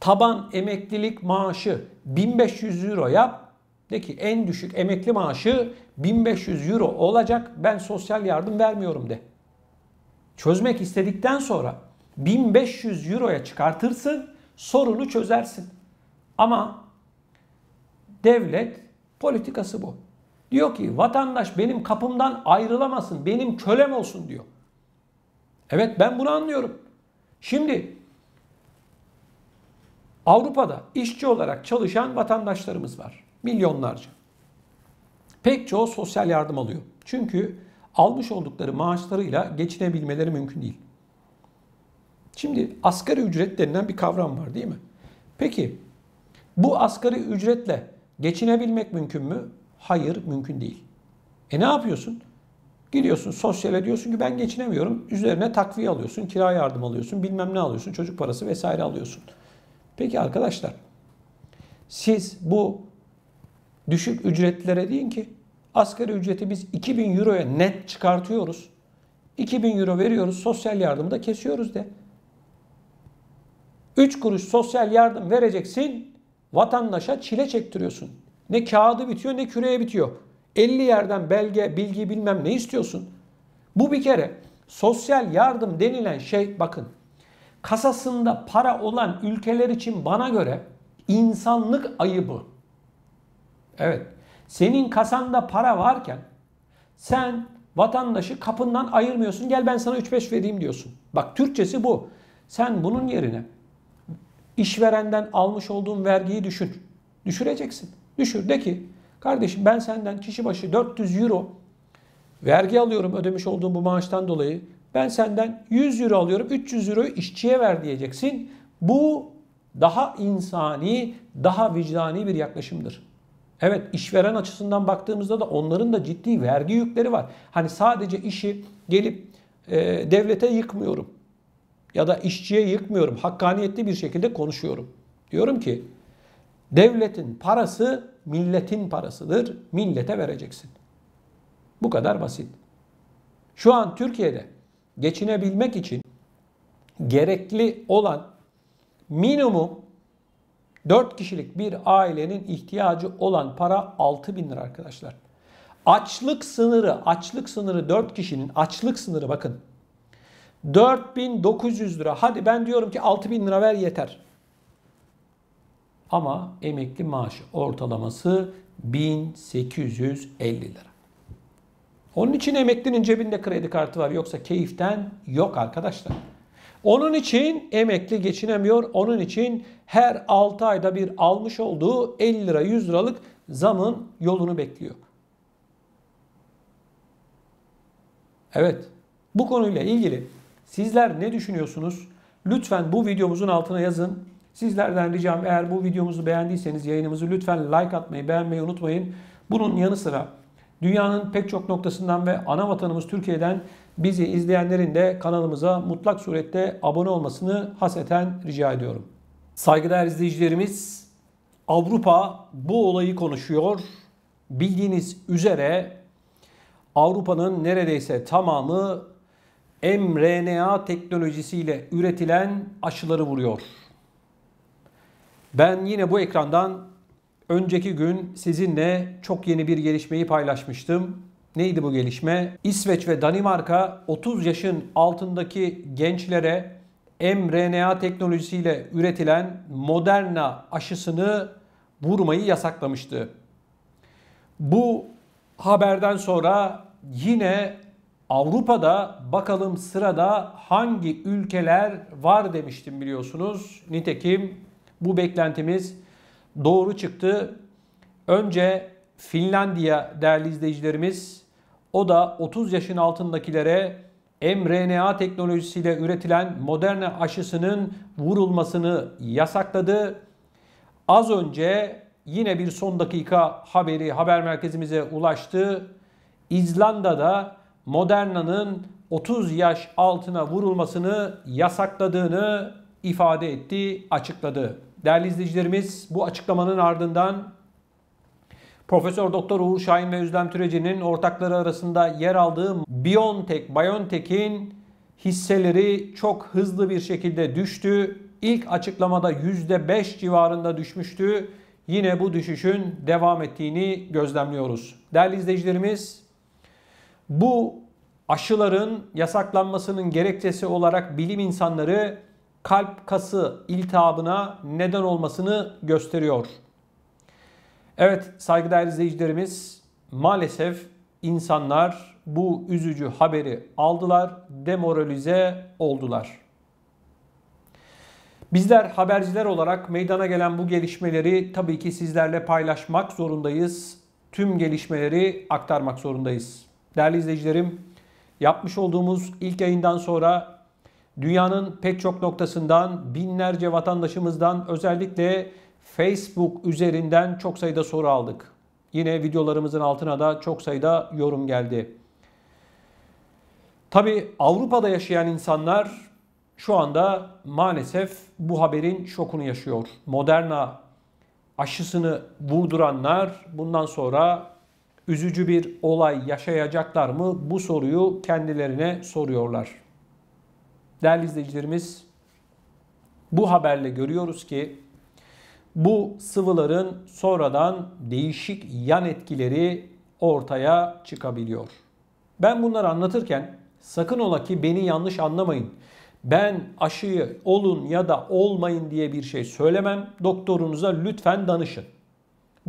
taban emeklilik maaşı 1500 euro yap. De ki en düşük emekli maaşı 1500 euro olacak. Ben sosyal yardım vermiyorum de. Çözmek istedikten sonra 1500 euroya çıkartırsın, sorunu çözersin. Ama devlet politikası bu. Diyor ki vatandaş benim kapımdan ayrılamasın, benim kölem olsun diyor. Evet, ben bunu anlıyorum. Şimdi Avrupa'da işçi olarak çalışan vatandaşlarımız var. Milyonlarca. Pek çoğu sosyal yardım alıyor. Çünkü almış oldukları maaşlarıyla geçinebilmeleri mümkün değil. Şimdi asgari ücret denilen bir kavram var değil mi? Peki bu asgari ücretle geçinebilmek mümkün mü? Hayır, mümkün değil. Ne yapıyorsun? Gidiyorsun sosyale, diyorsun ki ben geçinemiyorum. Üzerine takviye alıyorsun, kira yardım alıyorsun, bilmem ne alıyorsun, çocuk parası vesaire alıyorsun. Peki arkadaşlar, siz bu düşük ücretlilere deyin ki asgari ücreti biz 2000 euroya net çıkartıyoruz. 2000 euro veriyoruz, sosyal yardımı da kesiyoruz de. 3 kuruş sosyal yardım vereceksin, vatandaşa çile çektiriyorsun. Ne kağıdı bitiyor ne küreye bitiyor. 50 yerden belge, bilgi bilmem ne istiyorsun. Bu bir kere sosyal yardım denilen şey, bakın, kasasında para olan ülkeler için bana göre insanlık ayıbı. Evet, senin kasanda para varken sen vatandaşı kapından ayırmıyorsun. Gel ben sana 3-5 vereyim diyorsun. Bak, Türkçesi bu. Sen bunun yerine işverenden almış olduğun vergiyi düşür. Düşüreceksin. Düşür, de ki kardeşim ben senden kişi başı 400 euro vergi alıyorum ödemiş olduğum bu maaştan dolayı. Ben senden 100 euro alıyorum, 300 euroyu işçiye ver diyeceksin. Bu daha insani, daha vicdani bir yaklaşımdır. Evet, işveren açısından baktığımızda da onların da ciddi vergi yükleri var. Hani sadece işi gelip devlete yıkmıyorum ya da işçiye yıkmıyorum. Hakkaniyetli bir şekilde konuşuyorum. Diyorum ki devletin parası milletin parasıdır. Millete vereceksin. Bu kadar basit. Şu an Türkiye'de geçinebilmek için gerekli olan minimum 4 kişilik bir ailenin ihtiyacı olan para 6.000 lira arkadaşlar. Açlık sınırı 4 kişinin açlık sınırı, bakın, 4.900 lira. Hadi ben diyorum ki 6.000 lira ver yeter. Ama emekli maaşı ortalaması 1.850 lira. Onun için emeklinin cebinde kredi kartı var, yoksa keyiften yok arkadaşlar. Onun için emekli geçinemiyor. Onun için her 6 ayda bir almış olduğu 50 lira 100 liralık zamın yolunu bekliyor. Evet, Bu konuyla ilgili sizler ne düşünüyorsunuz? Lütfen bu videomuzun altına yazın. Sizlerden ricam, eğer bu videomuzu beğendiyseniz yayınımızı lütfen like atmayı, beğenmeyi unutmayın. Bunun yanı sıra dünyanın pek çok noktasından ve ana vatanımız Türkiye'den bizi izleyenlerin de kanalımıza mutlak surette abone olmasını hasreten rica ediyorum. Saygıdeğer izleyicilerimiz, Avrupa bu olayı konuşuyor. Bildiğiniz üzere Avrupa'nın neredeyse tamamı mRNA teknolojisiyle üretilen aşıları vuruyor. Ben yine bu ekrandan önceki gün sizinle çok yeni bir gelişmeyi paylaşmıştım. Neydi bu gelişme? İsveç ve Danimarka 30 yaşın altındaki gençlere mRNA teknolojisiyle üretilen Moderna aşısını vurmayı yasaklamıştı. Bu haberden sonra yine Avrupa'da bakalım sırada hangi ülkeler var demiştim, biliyorsunuz. Nitekim bu beklentimiz doğru çıktı. Önce Finlandiya değerli izleyicilerimiz, o da 30 yaşın altındakilere mRNA teknolojisiyle üretilen Moderna aşısının vurulmasını yasakladı. Az önce yine bir son dakika haberi haber merkezimize ulaştı. İzlanda'da Moderna'nın 30 yaş altına vurulmasını yasakladığını ifade etti, açıkladı. Değerli izleyicilerimiz, bu açıklamanın ardından Profesör Doktor Uğur Şahin ve Özlem Türeci'nin ortakları arasında yer aldığı BioNTech'in hisseleri çok hızlı bir şekilde düştü. İlk açıklamada %5 civarında düşmüştü. Yine bu düşüşün devam ettiğini gözlemliyoruz. Değerli izleyicilerimiz, bu aşıların yasaklanmasının gerekçesi olarak bilim insanları kalp kası iltihabına neden olmasını gösteriyor. Evet saygıdeğer izleyicilerimiz, maalesef insanlar bu üzücü haberi aldılar, demoralize oldular. Bizler haberciler olarak meydana gelen bu gelişmeleri tabii ki sizlerle paylaşmak zorundayız. Tüm gelişmeleri aktarmak zorundayız. Değerli izleyicilerim, yapmış olduğumuz ilk yayından sonra dünyanın pek çok noktasından binlerce vatandaşımızdan özellikle Facebook üzerinden çok sayıda soru aldık. Yine videolarımızın altına da çok sayıda yorum geldi. Tabii Avrupa'da yaşayan insanlar şu anda maalesef bu haberin şokunu yaşıyor. Moderna aşısını vurduranlar bundan sonra üzücü bir olay yaşayacaklar mı? Bu soruyu kendilerine soruyorlar. Değerli izleyicilerimiz, bu haberle görüyoruz ki bu sıvıların sonradan değişik yan etkileri ortaya çıkabiliyor. Ben bunları anlatırken sakın ola ki beni yanlış anlamayın. Ben aşıyı olun ya da olmayın diye bir şey söylemem. Doktorunuza lütfen danışın.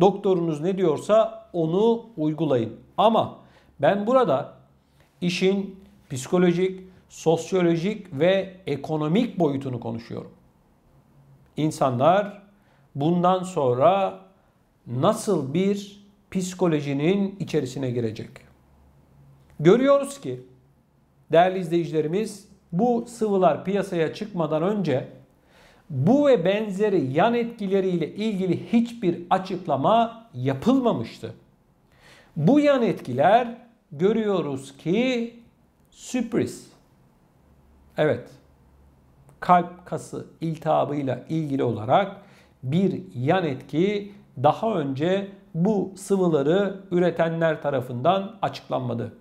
Doktorunuz ne diyorsa onu uygulayın. Ama ben burada işin psikolojik, sosyolojik ve ekonomik boyutunu konuşuyorum. İnsanlar bundan sonra nasıl bir psikolojinin içerisine girecek? Görüyoruz ki değerli izleyicilerimiz, bu sıvılar piyasaya çıkmadan önce bu ve benzeri yan etkileriyle ilgili hiçbir açıklama yapılmamıştı. Bu yan etkiler görüyoruz ki sürpriz. Evet, kalp kası iltihabıyla ilgili olarak bir yan etki daha önce bu sıvıları üretenler tarafından açıklanmadı.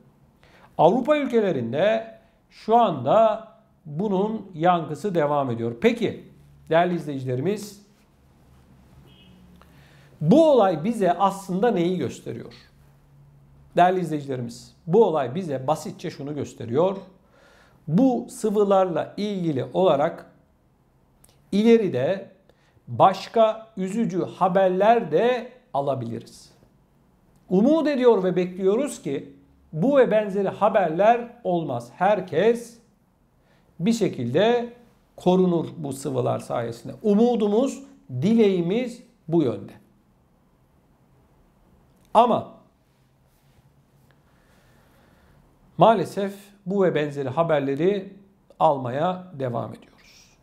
Avrupa ülkelerinde şu anda bunun yankısı devam ediyor. Peki değerli izleyicilerimiz, bu olay bize aslında neyi gösteriyor? Değerli izleyicilerimiz, bu olay bize basitçe şunu gösteriyor. Bu sıvılarla ilgili olarak ileride başka üzücü haberler de alabiliriz. Umut ediyor ve bekliyoruz ki bu ve benzeri haberler olmaz. Herkes bir şekilde korunur bu sıvılar sayesinde. Umudumuz, dileğimiz bu yönde. Ama maalesef bu ve benzeri haberleri almaya devam ediyoruz.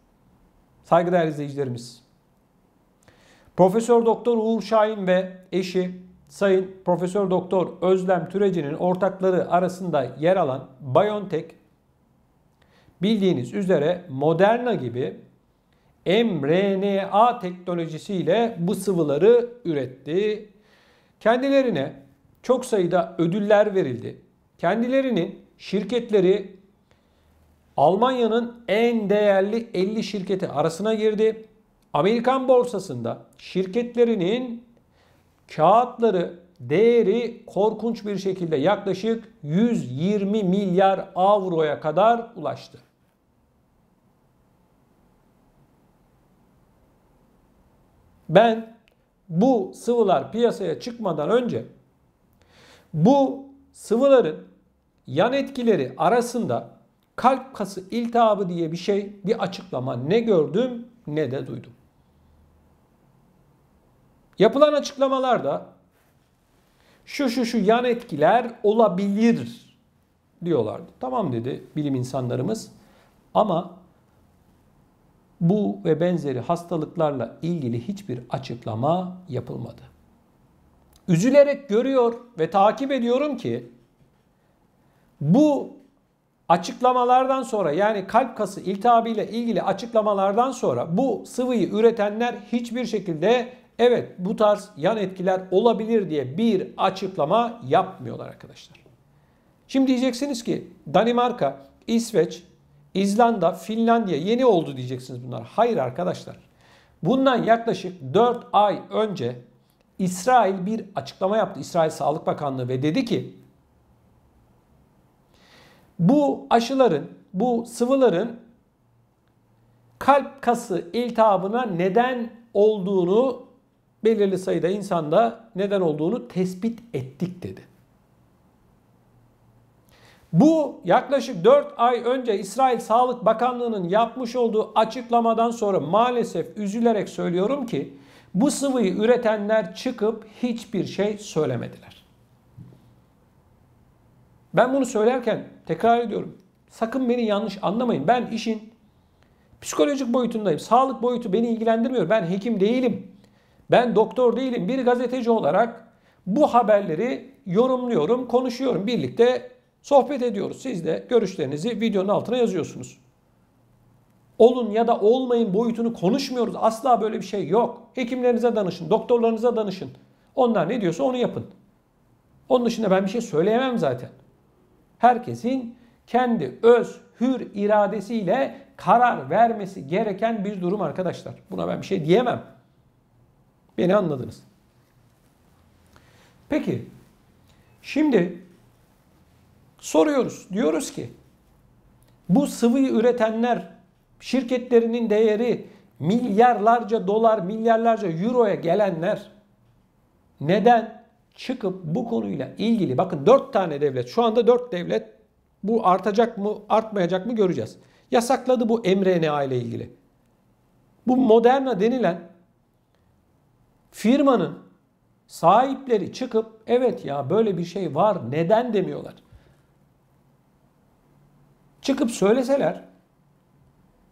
Saygıdeğer izleyicilerimiz, Profesör Doktor Uğur Şahin ve eşi Sayın Profesör Doktor Özlem Türeci'nin ortakları arasında yer alan BioNTech, bildiğiniz üzere Moderna gibi mRNA teknolojisiyle bu sıvıları üretti. Kendilerine çok sayıda ödüller verildi. Kendilerinin şirketleri Almanya'nın en değerli 50 şirketi arasına girdi. Amerikan borsasında şirketlerinin kağıtları değeri korkunç bir şekilde yaklaşık 120 milyar avroya kadar ulaştı. Ben bu sıvılar piyasaya çıkmadan önce bu sıvıların yan etkileri arasında kalp kası iltihabı diye bir açıklama ne gördüm ne de duydum. Yapılan açıklamalarda şu yan etkiler olabilir diyorlardı. Tamam dedi bilim insanlarımız, ama bu ve benzeri hastalıklarla ilgili hiçbir açıklama yapılmadı. Üzülerek görüyor ve takip ediyorum ki bu açıklamalardan sonra, yani kalp kası iltihabı ile ilgili açıklamalardan sonra bu sıvıyı üretenler hiçbir şekilde evet bu tarz yan etkiler olabilir diye bir açıklama yapmıyorlar arkadaşlar. Şimdi diyeceksiniz ki Danimarka, İsveç, İzlanda, Finlandiya yeni oldu diyeceksiniz bunlar. Hayır arkadaşlar. Bundan yaklaşık 4 ay önce İsrail bir açıklama yaptı. İsrail Sağlık Bakanlığı ve dedi ki bu aşıların, bu sıvıların kalp kası iltihabına neden olduğunu, belirli sayıda insanda neden olduğunu tespit ettik dedi. Bu yaklaşık 4 ay önce İsrail Sağlık Bakanlığı'nın yapmış olduğu açıklamadan sonra maalesef üzülerek söylüyorum ki bu sıvıyı üretenler çıkıp hiçbir şey söylemediler. Ben bunu söylerken tekrar ediyorum. Sakın beni yanlış anlamayın. Ben işin psikolojik boyutundayım. Sağlık boyutu beni ilgilendirmiyor. Ben hekim değilim. Ben doktor değilim. Bir gazeteci olarak bu haberleri yorumluyorum, konuşuyorum. Birlikte sohbet ediyoruz. Siz de görüşlerinizi videonun altına yazıyorsunuz. Olun ya da olmayın boyutunu konuşmuyoruz. Asla böyle bir şey yok. Hekimlerinize danışın, doktorlarınıza danışın. Onlar ne diyorsa onu yapın. Onun dışında ben bir şey söyleyemem zaten. Herkesin kendi öz hür iradesiyle karar vermesi gereken bir durum arkadaşlar. Buna ben bir şey diyemem. Beni anladınız. Peki, şimdi soruyoruz. Diyoruz ki bu sıvıyı üretenler, şirketlerinin değeri milyarlarca dolar, milyarlarca euroya gelenler neden çıkıp bu konuyla ilgili, bakın 4 tane devlet, şu anda 4 devlet, bu artacak mı artmayacak mı göreceğiz. Yasakladı bu mRNA ile ilgili. Bu Moderna denilen firmanın sahipleri çıkıp evet ya böyle bir şey var neden demiyorlar. Çıkıp söyleseler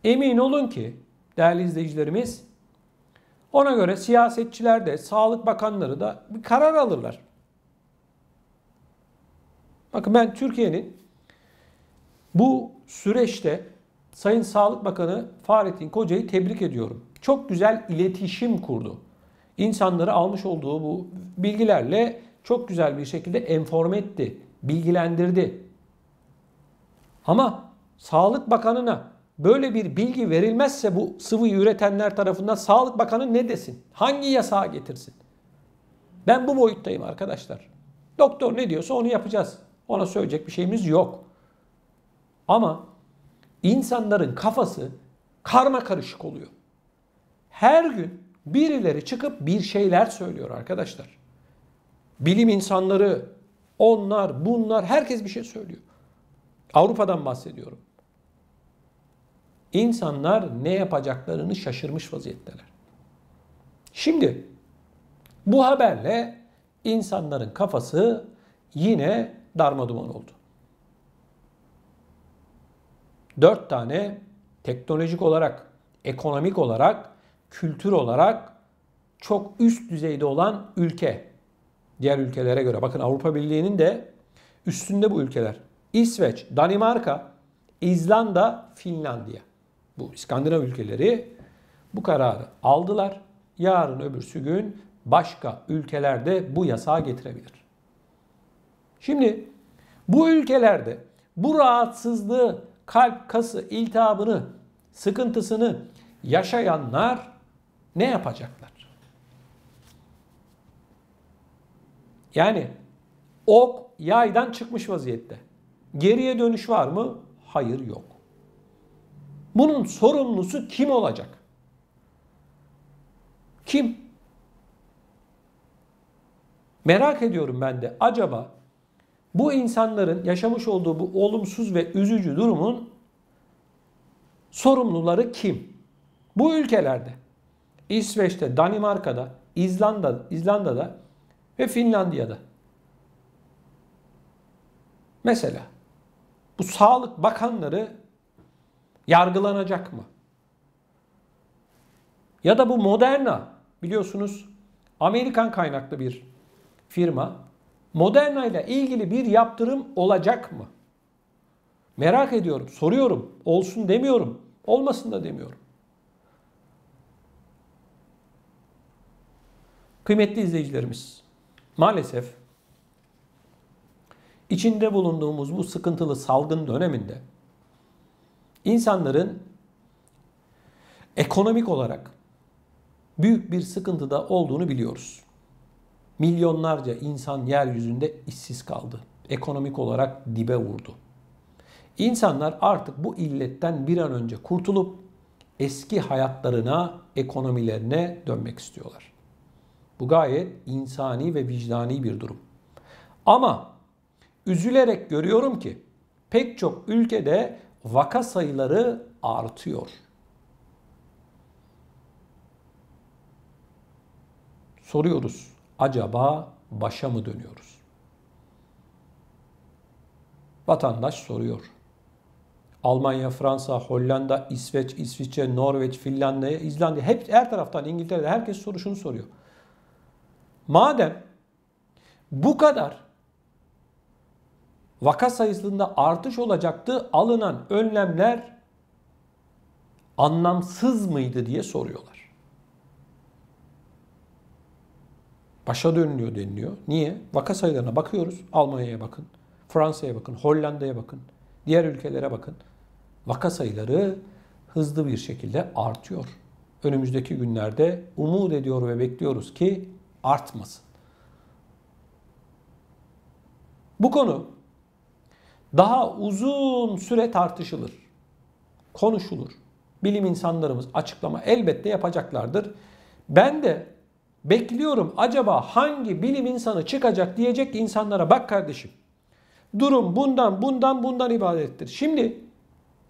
emin olun ki değerli izleyicilerimiz, ona göre siyasetçiler de, Sağlık Bakanları da bir karar alırlar. Bakın ben Türkiye'nin bu süreçte Sayın Sağlık Bakanı Fahrettin Koca'yı tebrik ediyorum. Çok güzel iletişim kurdu. İnsanları almış olduğu bu bilgilerle çok güzel bir şekilde enforme etti, bilgilendirdi. Ama Sağlık Bakanı'na böyle bir bilgi verilmezse bu sıvıyı üretenler tarafından Sağlık Bakanı ne desin? Hangi yasağı getirsin? Ben bu boyuttayım arkadaşlar. Doktor ne diyorsa onu yapacağız. Ona söyleyecek bir şeyimiz yok. Ama insanların kafası karma karışık oluyor. Her gün birileri çıkıp bir şeyler söylüyor arkadaşlar. Bilim insanları, onlar, bunlar, herkes bir şey söylüyor. Avrupa'dan bahsediyorum. İnsanlar ne yapacaklarını şaşırmış vaziyetteler. Şimdi bu haberle insanların kafası yine darmaduman oldu. 4 tane teknolojik olarak, ekonomik olarak, kültür olarak çok üst düzeyde olan ülke. Diğer ülkelere göre. Bakın Avrupa Birliği'nin de üstünde bu ülkeler. İsveç, Danimarka, İzlanda, Finlandiya. Bu İskandinav ülkeleri bu kararı aldılar. Yarın öbürsü gün başka ülkelerde bu yasağı getirebilir. Şimdi bu ülkelerde bu rahatsızlığı, kalp kası iltihabını, sıkıntısını yaşayanlar ne yapacaklar? Yani ok yaydan çıkmış vaziyette. Geriye dönüş var mı? Hayır, yok. Bunun sorumlusu kim olacak? Kim? Merak ediyorum ben de. Acaba bu insanların yaşamış olduğu bu olumsuz ve üzücü durumun sorumluları kim? Bu ülkelerde, İsveç'te, Danimarka'da, İzlanda'da ve Finlandiya'da. Mesela bu sağlık bakanları yargılanacak mı? Ya da bu Moderna, biliyorsunuz Amerikan kaynaklı bir firma. Moderna ile ilgili bir yaptırım olacak mı? Merak ediyorum, soruyorum. Olsun demiyorum, olmasın da demiyorum. Kıymetli izleyicilerimiz, maalesef içinde bulunduğumuz bu sıkıntılı salgın döneminde insanların ekonomik olarak büyük bir sıkıntıda olduğunu biliyoruz. Milyonlarca insan yeryüzünde işsiz kaldı. Ekonomik olarak dibe vurdu. İnsanlar artık bu illetten bir an önce kurtulup eski hayatlarına, ekonomilerine dönmek istiyorlar. Bu gayet insani ve vicdani bir durum. Ama üzülerek görüyorum ki pek çok ülkede vaka sayıları artıyor. Soruyoruz, acaba başa mı dönüyoruz? Vatandaş soruyor. Almanya, Fransa, Hollanda, İsveç, İsviçre, Norveç, Finlandiya, İzlanda, hep her taraftan, İngiltere'de herkes şunu soruyor. Madem bu kadar vaka sayısında artış olacaktı, alınan önlemler anlamsız mıydı diye soruyorlar. Başa dönülüyor deniliyor. Niye? Vaka sayılarına bakıyoruz. Almanya'ya bakın, Fransa'ya bakın, Hollanda'ya bakın, diğer ülkelere bakın. Vaka sayıları hızlı bir şekilde artıyor. Önümüzdeki günlerde umut ediyor ve bekliyoruz ki artmasın. Bu konu daha uzun süre tartışılır, konuşulur. Bilim insanlarımız açıklama elbette yapacaklardır. Ben de bekliyorum, acaba hangi bilim insanı çıkacak diyecek ki insanlara bak kardeşim, durum bundan ibarettir. Şimdi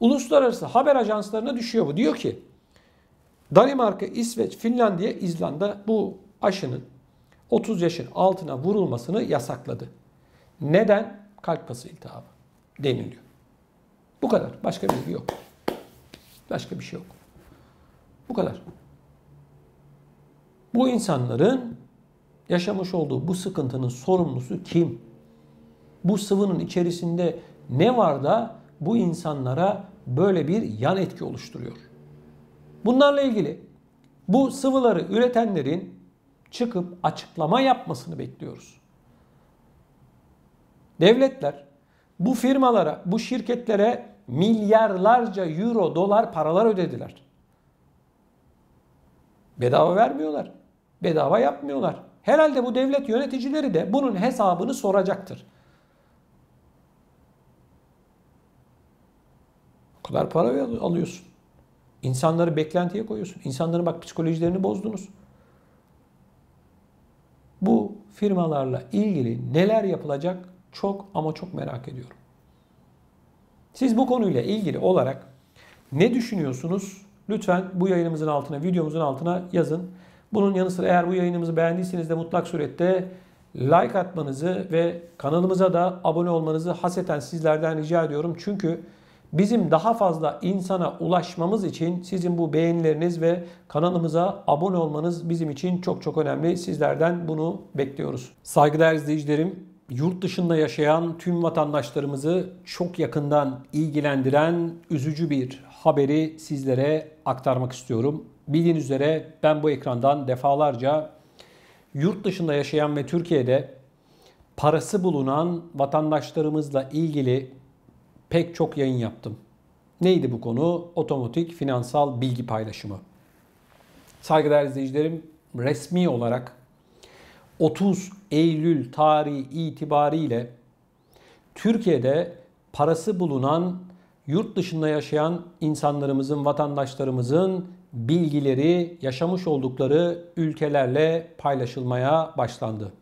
uluslararası haber ajanslarına düşüyor bu. Diyor ki Danimarka, İsveç, Finlandiya, İzlanda bu aşının 30 yaşın altına vurulmasını yasakladı. Neden? Kalp kası iltihabı deniliyor. Bu kadar. Başka bilgi yok. Başka bir şey yok. Bu kadar. Bu insanların yaşamış olduğu bu sıkıntının sorumlusu kim? Bu sıvının içerisinde ne var da bu insanlara böyle bir yan etki oluşturuyor? Bunlarla ilgili bu sıvıları üretenlerin çıkıp açıklama yapmasını bekliyoruz. Devletler bu firmalara, bu şirketlere milyarlarca euro, dolar paralar ödediler. Bedava vermiyorlar. Bedava yapmıyorlar. Herhalde bu devlet yöneticileri de bunun hesabını soracaktır. O kadar para alıyorsun. İnsanları beklentiye koyuyorsun. İnsanların bak psikolojilerini bozdunuz. Bu firmalarla ilgili neler yapılacak çok ama çok merak ediyorum. Siz bu konuyla ilgili olarak ne düşünüyorsunuz? Lütfen bu yayınımızın altına, videomuzun altına yazın. Bunun yanı sıra eğer bu yayınımızı beğendiyseniz de mutlak surette like atmanızı ve kanalımıza da abone olmanızı hasreten sizlerden rica ediyorum. Çünkü Bizim daha fazla insana ulaşmamız için sizin bu beğenileriniz ve kanalımıza abone olmanız bizim için çok çok önemli. Sizlerden bunu bekliyoruz. Saygıdeğer izleyicilerim, yurt dışında yaşayan tüm vatandaşlarımızı çok yakından ilgilendiren üzücü bir haberi sizlere aktarmak istiyorum. Bildiğiniz üzere ben bu ekrandan defalarca yurt dışında yaşayan ve Türkiye'de parası bulunan vatandaşlarımızla ilgili pek çok yayın yaptım. Neydi bu konu? Otomatik finansal bilgi paylaşımı. Saygıdeğer izleyicilerim, resmi olarak 30 Eylül tarihi itibariyle Türkiye'de parası bulunan yurt dışında yaşayan insanlarımızın, vatandaşlarımızın bilgileri yaşamış oldukları ülkelerle paylaşılmaya başlandı.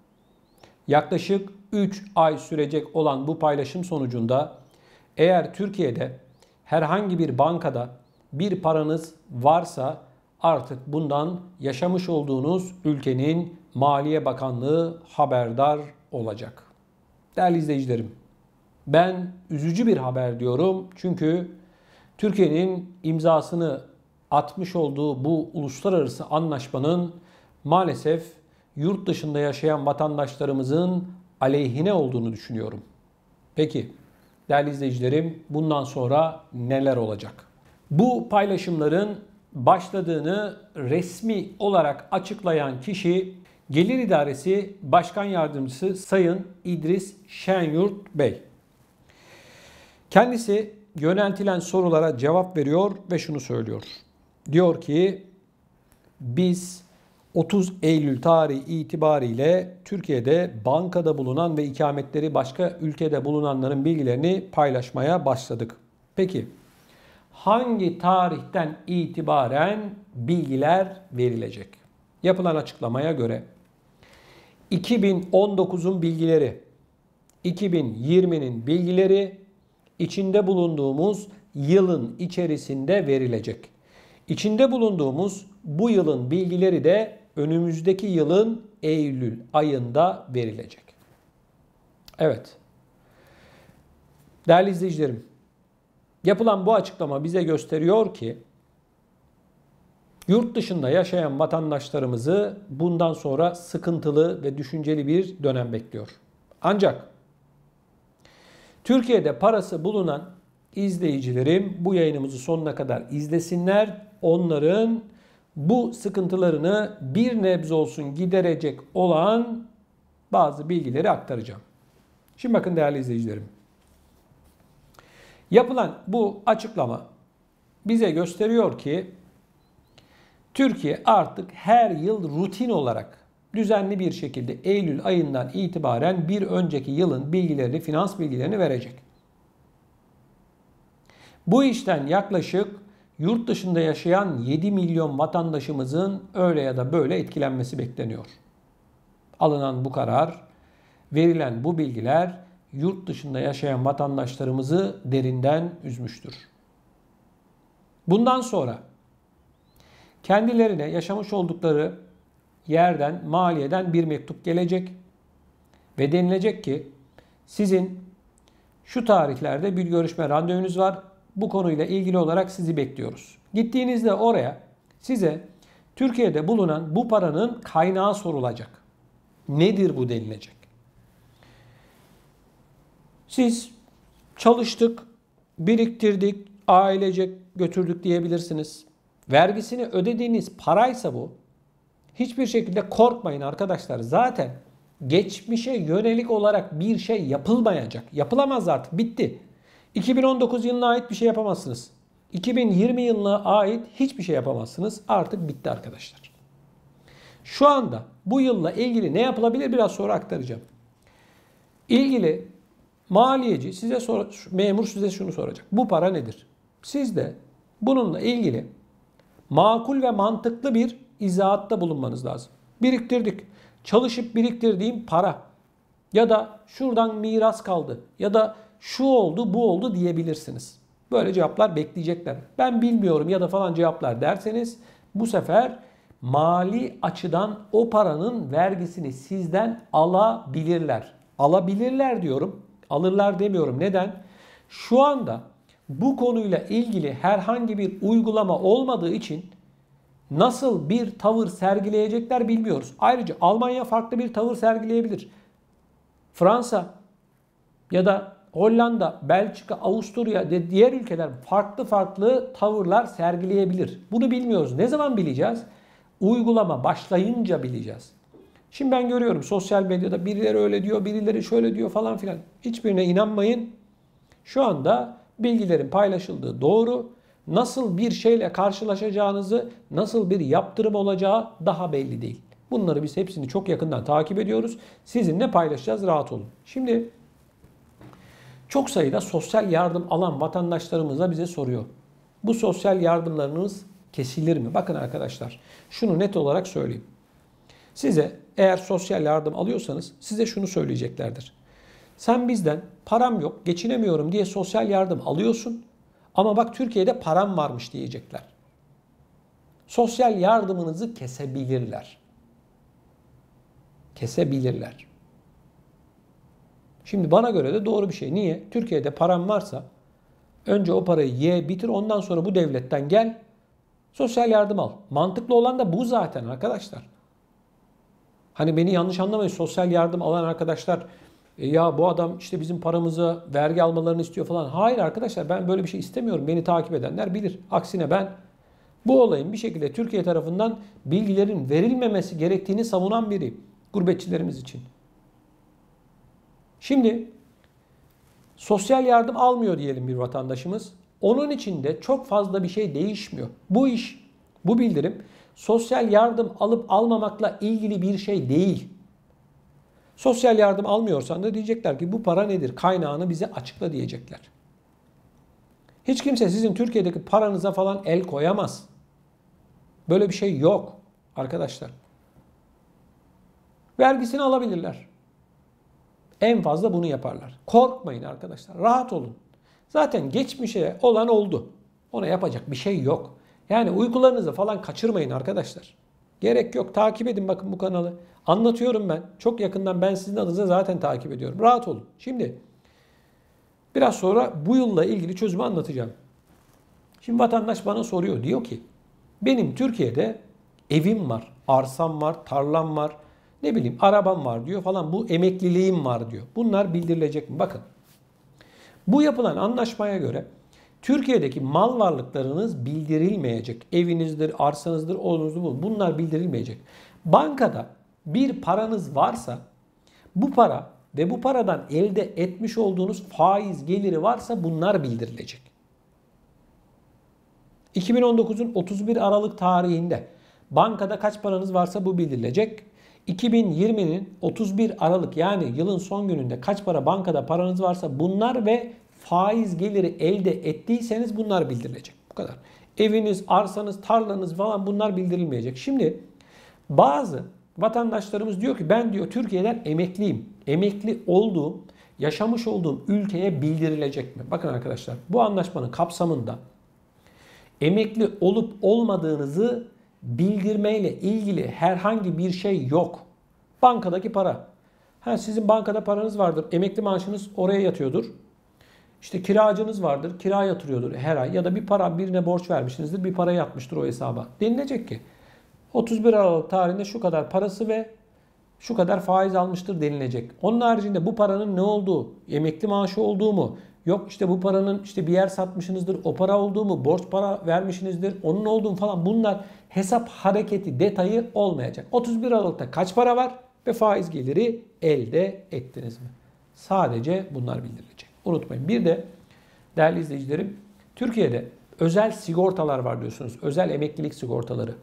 Yaklaşık 3 ay sürecek olan bu paylaşım sonucunda eğer Türkiye'de herhangi bir bankada bir paranız varsa artık bundan yaşamış olduğunuz ülkenin Maliye Bakanlığı haberdar olacak. Değerli izleyicilerim, ben üzücü bir haber diyorum çünkü Türkiye'nin imzasını atmış olduğu bu uluslararası anlaşmanın maalesef yurt dışında yaşayan vatandaşlarımızın aleyhine olduğunu düşünüyorum. Peki değerli izleyicilerim, bundan sonra neler olacak? Bu paylaşımların başladığını resmi olarak açıklayan kişi Gelir İdaresi Başkan Yardımcısı Sayın İdris Şenyurt Bey. Kendisi yöneltilen sorulara cevap veriyor ve şunu söylüyor. Diyor ki biz 30 Eylül tarihi itibariyle Türkiye'de bankada bulunan ve ikametleri başka ülkede bulunanların bilgilerini paylaşmaya başladık. Peki hangi tarihten itibaren bilgiler verilecek? Yapılan açıklamaya göre 2019'un bilgileri, 2020'nin bilgileri içinde bulunduğumuz yılın içerisinde verilecek. İçinde bulunduğumuz bu yılın bilgileri de önümüzdeki yılın Eylül ayında verilecek. Evet. Değerli izleyicilerim, yapılan bu açıklama bize gösteriyor ki yurt dışında yaşayan vatandaşlarımızı bundan sonra sıkıntılı ve düşünceli bir dönem bekliyor. Ancak Türkiye'de parası bulunan izleyicilerim bu yayınımızı sonuna kadar izlesinler. Onların bu sıkıntılarını bir nebze olsun giderecek olan bazı bilgileri aktaracağım. Şimdi bakın değerli izleyicilerim. Yapılan bu açıklama bize gösteriyor ki Türkiye artık her yıl rutin olarak düzenli bir şekilde Eylül ayından itibaren bir önceki yılın bilgilerini, finans bilgilerini verecek. Bu işten yaklaşık yurt dışında yaşayan 7 milyon vatandaşımızın öyle ya da böyle etkilenmesi bekleniyor. Alınan bu karar, verilen bu bilgiler yurt dışında yaşayan vatandaşlarımızı derinden üzmüştür. Bundan sonra kendilerine yaşamış oldukları yerden, maliyeden bir mektup gelecek ve denilecek ki sizin şu tarihlerde bir görüşme randevunuz var. Bu konuyla ilgili olarak sizi bekliyoruz. Gittiğinizde oraya size Türkiye'de bulunan bu paranın kaynağı sorulacak. Nedir bu denilecek? Siz çalıştık, biriktirdik, ailecek götürdük diyebilirsiniz. Vergisini ödediğiniz paraysa bu, hiçbir şekilde korkmayın arkadaşlar. Zaten geçmişe yönelik olarak bir şey yapılmayacak. Yapılamaz artık, bitti. 2019 yılına ait bir şey yapamazsınız. 2020 yılına ait hiçbir şey yapamazsınız. Artık bitti arkadaşlar. Şu anda bu yılla ilgili ne yapılabilir biraz sonra aktaracağım. İlgili maliyeci size memur size şunu soracak. Bu para nedir? Siz de bununla ilgili makul ve mantıklı bir izahatta bulunmanız lazım. Biriktirdik. Çalışıp biriktirdiğim para ya da şuradan miras kaldı ya da şu oldu bu oldu diyebilirsiniz. Böyle cevaplar bekleyecekler. Ben bilmiyorum ya da falan cevaplar derseniz bu sefer mali açıdan o paranın vergisini sizden alabilirler. Alabilirler diyorum. Alırlar demiyorum. Neden? Şu anda bu konuyla ilgili herhangi bir uygulama olmadığı için nasıl bir tavır sergileyecekler bilmiyoruz. Ayrıca Almanya farklı bir tavır sergileyebilir. Fransa ya da Hollanda, Belçika, Avusturya ve diğer ülkeler farklı tavırlar sergileyebilir. Bunu bilmiyoruz. Ne zaman bileceğiz? Uygulama başlayınca bileceğiz. Şimdi ben görüyorum sosyal medyada birileri öyle diyor, birileri şöyle diyor falan filan. Hiçbirine inanmayın. Şu anda bilgilerin paylaşıldığı doğru. Nasıl bir şeyle karşılaşacağınızı, nasıl bir yaptırım olacağı daha belli değil. Bunları biz hepsini çok yakından takip ediyoruz. Sizinle paylaşacağız, rahat olun. Şimdi çok sayıda sosyal yardım alan vatandaşlarımız da bize soruyor. Bu sosyal yardımlarınız kesilir mi? Bakın arkadaşlar, şunu net olarak söyleyeyim. Size eğer sosyal yardım alıyorsanız size şunu söyleyeceklerdir. Sen bizden param yok, geçinemiyorum diye sosyal yardım alıyorsun ama bak Türkiye'de param varmış diyecekler. Sosyal yardımınızı kesebilirler. Kesebilirler. Şimdi bana göre de doğru bir şey. Niye? Türkiye'de param varsa önce o parayı ye, bitir, ondan sonra bu devletten gel, sosyal yardım al. Mantıklı olan da bu zaten arkadaşlar. Hani beni yanlış anlamayın, sosyal yardım alan arkadaşlar ya bu adam işte bizim paramızı vergi almalarını istiyor falan. Hayır arkadaşlar, ben böyle bir şey istemiyorum. Beni takip edenler bilir. Aksine ben bu olayın bir şekilde Türkiye tarafından bilgilerin verilmemesi gerektiğini savunan biri gurbetçilerimiz için. Şimdi sosyal yardım almıyor diyelim bir vatandaşımız. Onun için de çok fazla bir şey değişmiyor. Bu iş, bu bildirim sosyal yardım alıp almamakla ilgili bir şey değil. Sosyal yardım almıyorsan da diyecekler ki bu para nedir? Kaynağını bize açıkla diyecekler. Hiç kimse sizin Türkiye'deki paranıza falan el koyamaz. Böyle bir şey yok arkadaşlar. Vergisini alabilirler. En fazla bunu yaparlar. Korkmayın arkadaşlar. Rahat olun. Zaten geçmişe olan oldu. Ona yapacak bir şey yok. Yani uykularınızı falan kaçırmayın arkadaşlar. Gerek yok. Takip edin bakın bu kanalı. Anlatıyorum ben. Çok yakından ben sizin adınıza zaten takip ediyorum. Rahat olun. Şimdi biraz sonra bu yılla ilgili çözümü anlatacağım. Şimdi vatandaş bana soruyor. Diyor ki benim Türkiye'de evim var, arsam var, tarlam var, ne bileyim arabam var diyor falan. Bu emekliliğim var diyor. Bunlar bildirilecek mi? Bakın. Bu yapılan anlaşmaya göre Türkiye'deki mal varlıklarınız bildirilmeyecek. Evinizdir, arsanızdır, oğlunuzdur. Bunlar bildirilmeyecek. Bankada bir paranız varsa bu para ve bu paradan elde etmiş olduğunuz faiz geliri varsa bunlar bildirilecek. 2019'un 31 Aralık tarihinde bankada kaç paranız varsa bu bildirilecek. 2020'nin 31 Aralık yani yılın son gününde kaç para bankada paranız varsa bunlar ve faiz geliri elde ettiyseniz bunlar bildirilecek. Bu kadar. Eviniz, arsanız, tarlanız falan bunlar bildirilmeyecek. Şimdi bazı vatandaşlarımız diyor ki ben diyor Türkiye'den emekliyim. Emekli olduğum, yaşamış olduğum ülkeye bildirilecek mi? Bakın arkadaşlar bu anlaşmanın kapsamında emekli olup olmadığınızı bildirmeyle ilgili herhangi bir şey yok. Bankadaki para. Sizin bankada paranız vardır. Emekli maaşınız oraya yatıyordur. İşte kiracınız vardır. Kira yatırıyordur her ay. Ya da bir para birine borç vermişsinizdir. Bir para yatmıştır o hesaba. Denilecek ki 31 Aralık tarihinde şu kadar parası ve şu kadar faiz almıştır denilecek. Onun haricinde bu paranın ne olduğu, emekli maaşı olduğu mu, yok işte bu paranın işte bir yer satmışsınızdır, o para olduğu mu, borç para vermişsinizdir, onun olduğu mu falan bunlar hesap hareketi detayı olmayacak. 31 Aralık'ta kaç para var ve faiz geliri elde ettiniz mi? Sadece bunlar bildirilecek. Unutmayın. Bir de değerli izleyicilerim, Türkiye'de özel sigortalar var diyorsunuz. Özel emeklilik sigortaları.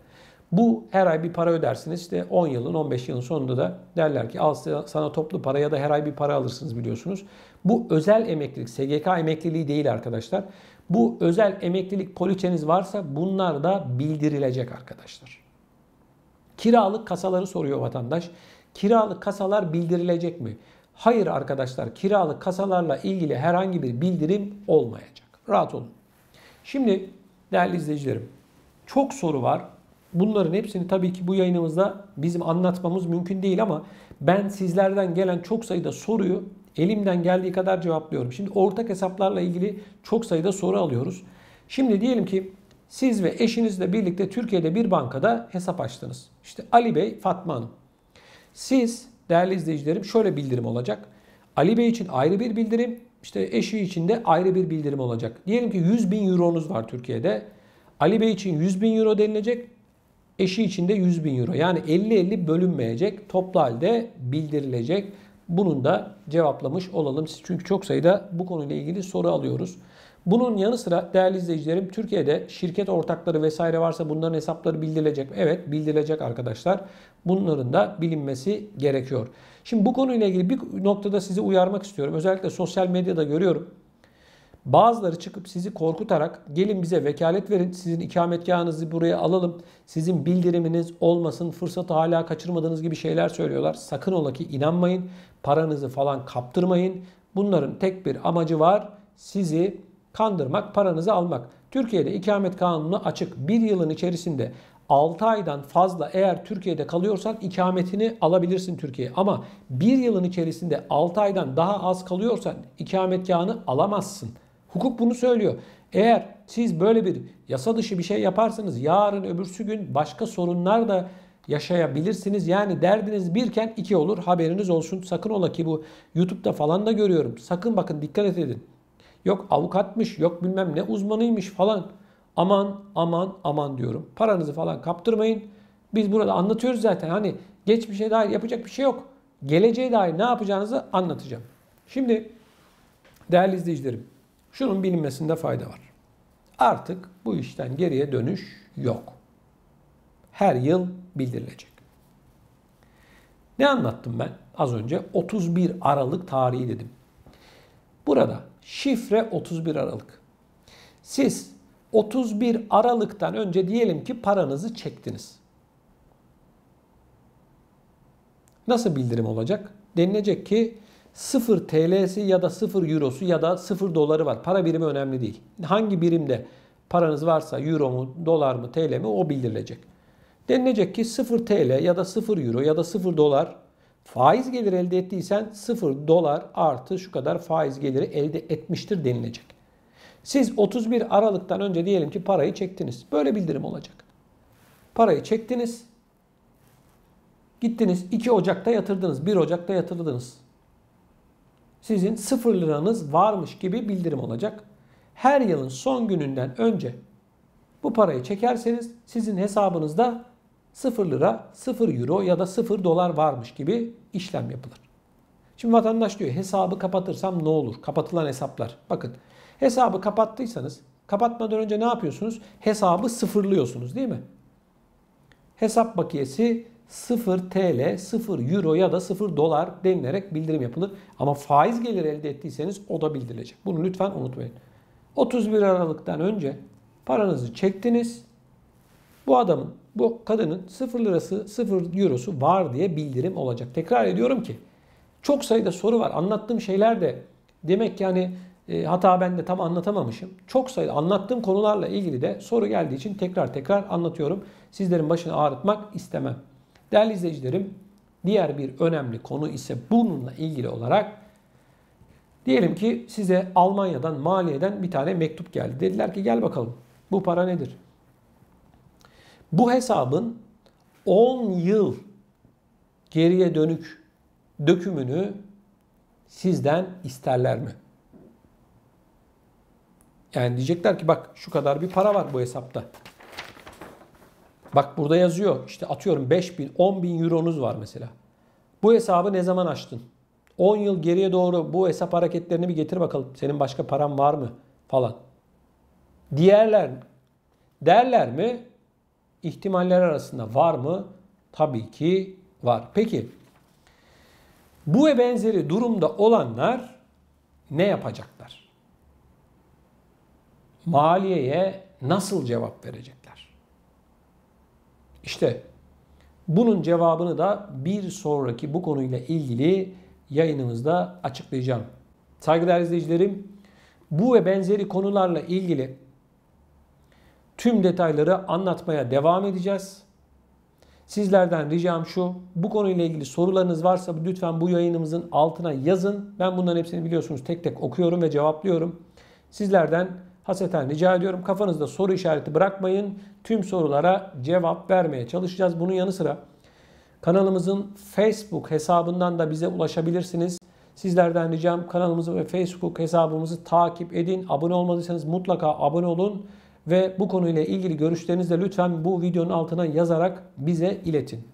Bu her ay bir para ödersiniz. İşte 10 yılın 15 yılın sonunda da derler ki al sana toplu para ya da her ay bir para alırsınız biliyorsunuz. Bu özel emeklilik, SGK emekliliği değil arkadaşlar. Bu özel emeklilik poliçeniz varsa bunlar da bildirilecek arkadaşlar. Kiralık kasaları soruyor vatandaş. Kiralık kasalar bildirilecek mi? Hayır arkadaşlar, kiralık kasalarla ilgili herhangi bir bildirim olmayacak. Rahat olun. Şimdi değerli izleyicilerim, çok soru var. Bunların hepsini tabii ki bu yayınımızda bizim anlatmamız mümkün değil ama ben sizlerden gelen çok sayıda soruyu Elimden geldiği kadar cevaplıyorum. Şimdi ortak hesaplarla ilgili çok sayıda soru alıyoruz. Şimdi diyelim ki siz ve eşinizle birlikte Türkiye'de bir bankada hesap açtınız. İşte Ali Bey, Fatma Hanım. Siz değerli izleyicilerim şöyle bildirim olacak. Ali Bey için ayrı bir bildirim, işte eşi için de ayrı bir bildirim olacak. Diyelim ki 100 bin euronuz var Türkiye'de. Ali Bey için 100 bin euro denilecek. Eşi için de 100 bin euro. Yani 50-50 bölünmeyecek. Toplu halde bildirilecek. Bunun da cevaplamış olalım. Çünkü çok sayıda bu konuyla ilgili soru alıyoruz. Bunun yanı sıra değerli izleyicilerim Türkiye'de şirket ortakları vesaire varsa bunların hesapları bildirilecek. Evet, bildirilecek arkadaşlar. Bunların da bilinmesi gerekiyor. Şimdi bu konuyla ilgili bir noktada sizi uyarmak istiyorum. Özellikle sosyal medyada görüyorum. Bazıları çıkıp sizi korkutarak gelin bize vekalet verin, sizin ikametgahınızı buraya alalım, sizin bildiriminiz olmasın, fırsatı hala kaçırmadığınız gibi şeyler söylüyorlar. Sakın ola ki inanmayın, paranızı falan kaptırmayın. Bunların tek bir amacı var, sizi kandırmak, paranızı almak. Türkiye'de ikamet kanunu açık. Bir yılın içerisinde 6 aydan fazla eğer Türkiye'de kalıyorsan ikametini alabilirsin Türkiye'ye. Ama bir yılın içerisinde 6 aydan daha az kalıyorsan ikametgahını alamazsın. Hukuk bunu söylüyor. Eğer siz böyle bir yasa dışı bir şey yaparsanız yarın öbürsü gün başka sorunlar da yaşayabilirsiniz. Yani derdiniz birken iki olur, haberiniz olsun. Sakın ola ki bu YouTube'da falan da görüyorum. Sakın bakın dikkat edin. Yok avukatmış, yok bilmem ne uzmanıymış falan. Aman aman aman diyorum. Paranızı falan kaptırmayın. Biz burada anlatıyoruz zaten. Hani geçmişe dair yapacak bir şey yok. Geleceğe dair ne yapacağınızı anlatacağım. Şimdi değerli izleyicilerim, şunun bilinmesinde fayda var. Artık bu işten geriye dönüş yok. Her yıl bildirilecek. Ne anlattım ben az önce? 31 Aralık tarihi dedim. Burada şifre 31 Aralık. Siz 31 Aralık'tan önce diyelim ki paranızı çektiniz. Nasıl bildirim olacak? Denilecek ki 0 TL'si ya da 0 Euro'su ya da 0 doları var. Para birimi önemli değil. Hangi birimde paranız varsa Euro mu, dolar mı, TL mi o bildirilecek. Denilecek ki 0 TL ya da 0 Euro ya da 0 dolar faiz geliri elde ettiysen 0 dolar artı şu kadar faiz geliri elde etmiştir denilecek. Siz 31 Aralık'tan önce diyelim ki parayı çektiniz. Böyle bildirim olacak. Parayı çektiniz. Gittiniz 2 Ocak'ta yatırdınız. 1 Ocak'ta yatırdınız. Sizin 0 liranız varmış gibi bildirim olacak. Her yılın son gününden önce bu parayı çekerseniz sizin hesabınızda 0 lira, 0 euro ya da 0 dolar varmış gibi işlem yapılır. Şimdi vatandaş diyor hesabı kapatırsam ne olur? Kapatılan hesaplar. Bakın hesabı kapattıysanız kapatmadan önce ne yapıyorsunuz? Hesabı sıfırlıyorsunuz değil mi? Hesap bakiyesi 0 TL, 0 euro ya da 0 dolar denilerek bildirim yapılır. Ama faiz geliri elde ettiyseniz o da bildirilecek. Bunu lütfen unutmayın. 31 Aralık'tan önce paranızı çektiniz. Bu adamın, bu kadının 0 lirası, 0 eurosu var diye bildirim olacak. Tekrar ediyorum ki çok sayıda soru var. Anlattığım şeyler de demek ki hani hata ben de tam anlatamamışım. Çok sayıda anlattığım konularla ilgili de soru geldiği için tekrar anlatıyorum. Sizlerin başını ağrıtmak istemem. Değerli izleyicilerim, diğer bir önemli konu ise bununla ilgili olarak diyelim ki size Almanya'dan, maliyeden bir tane mektup geldi. Dediler ki gel bakalım bu para nedir? Bu hesabın 10 yıl geriye dönük dökümünü sizden isterler mi? Yani diyecekler ki bak şu kadar bir para var bu hesapta. Bak burada yazıyor işte atıyorum 5 bin, 10 bin euronuz var mesela. Bu hesabı ne zaman açtın? 10 yıl geriye doğru bu hesap hareketlerini bir getir bakalım. Senin başka paran var mı? Falan. Derler mi? İhtimaller arasında var mı? Tabii ki var. Peki bu ve benzeri durumda olanlar ne yapacaklar? Maliyeye nasıl cevap verecekler? İşte bunun cevabını da bir sonraki bu konuyla ilgili yayınımızda açıklayacağım. Saygıdeğer izleyicilerim, bu ve benzeri konularla ilgili tüm detayları anlatmaya devam edeceğiz. Sizlerden ricam şu, bu konuyla ilgili sorularınız varsa lütfen bu yayınımızın altına yazın. Ben bunların hepsini biliyorsunuz tek tek okuyorum ve cevaplıyorum. Sizlerden hasreten rica ediyorum. Kafanızda soru işareti bırakmayın. Tüm sorulara cevap vermeye çalışacağız. Bunun yanı sıra kanalımızın Facebook hesabından da bize ulaşabilirsiniz. Sizlerden ricam kanalımızı ve Facebook hesabımızı takip edin. Abone olmadıysanız mutlaka abone olun. Ve bu konuyla ilgili görüşlerinizi de lütfen bu videonun altına yazarak bize iletin.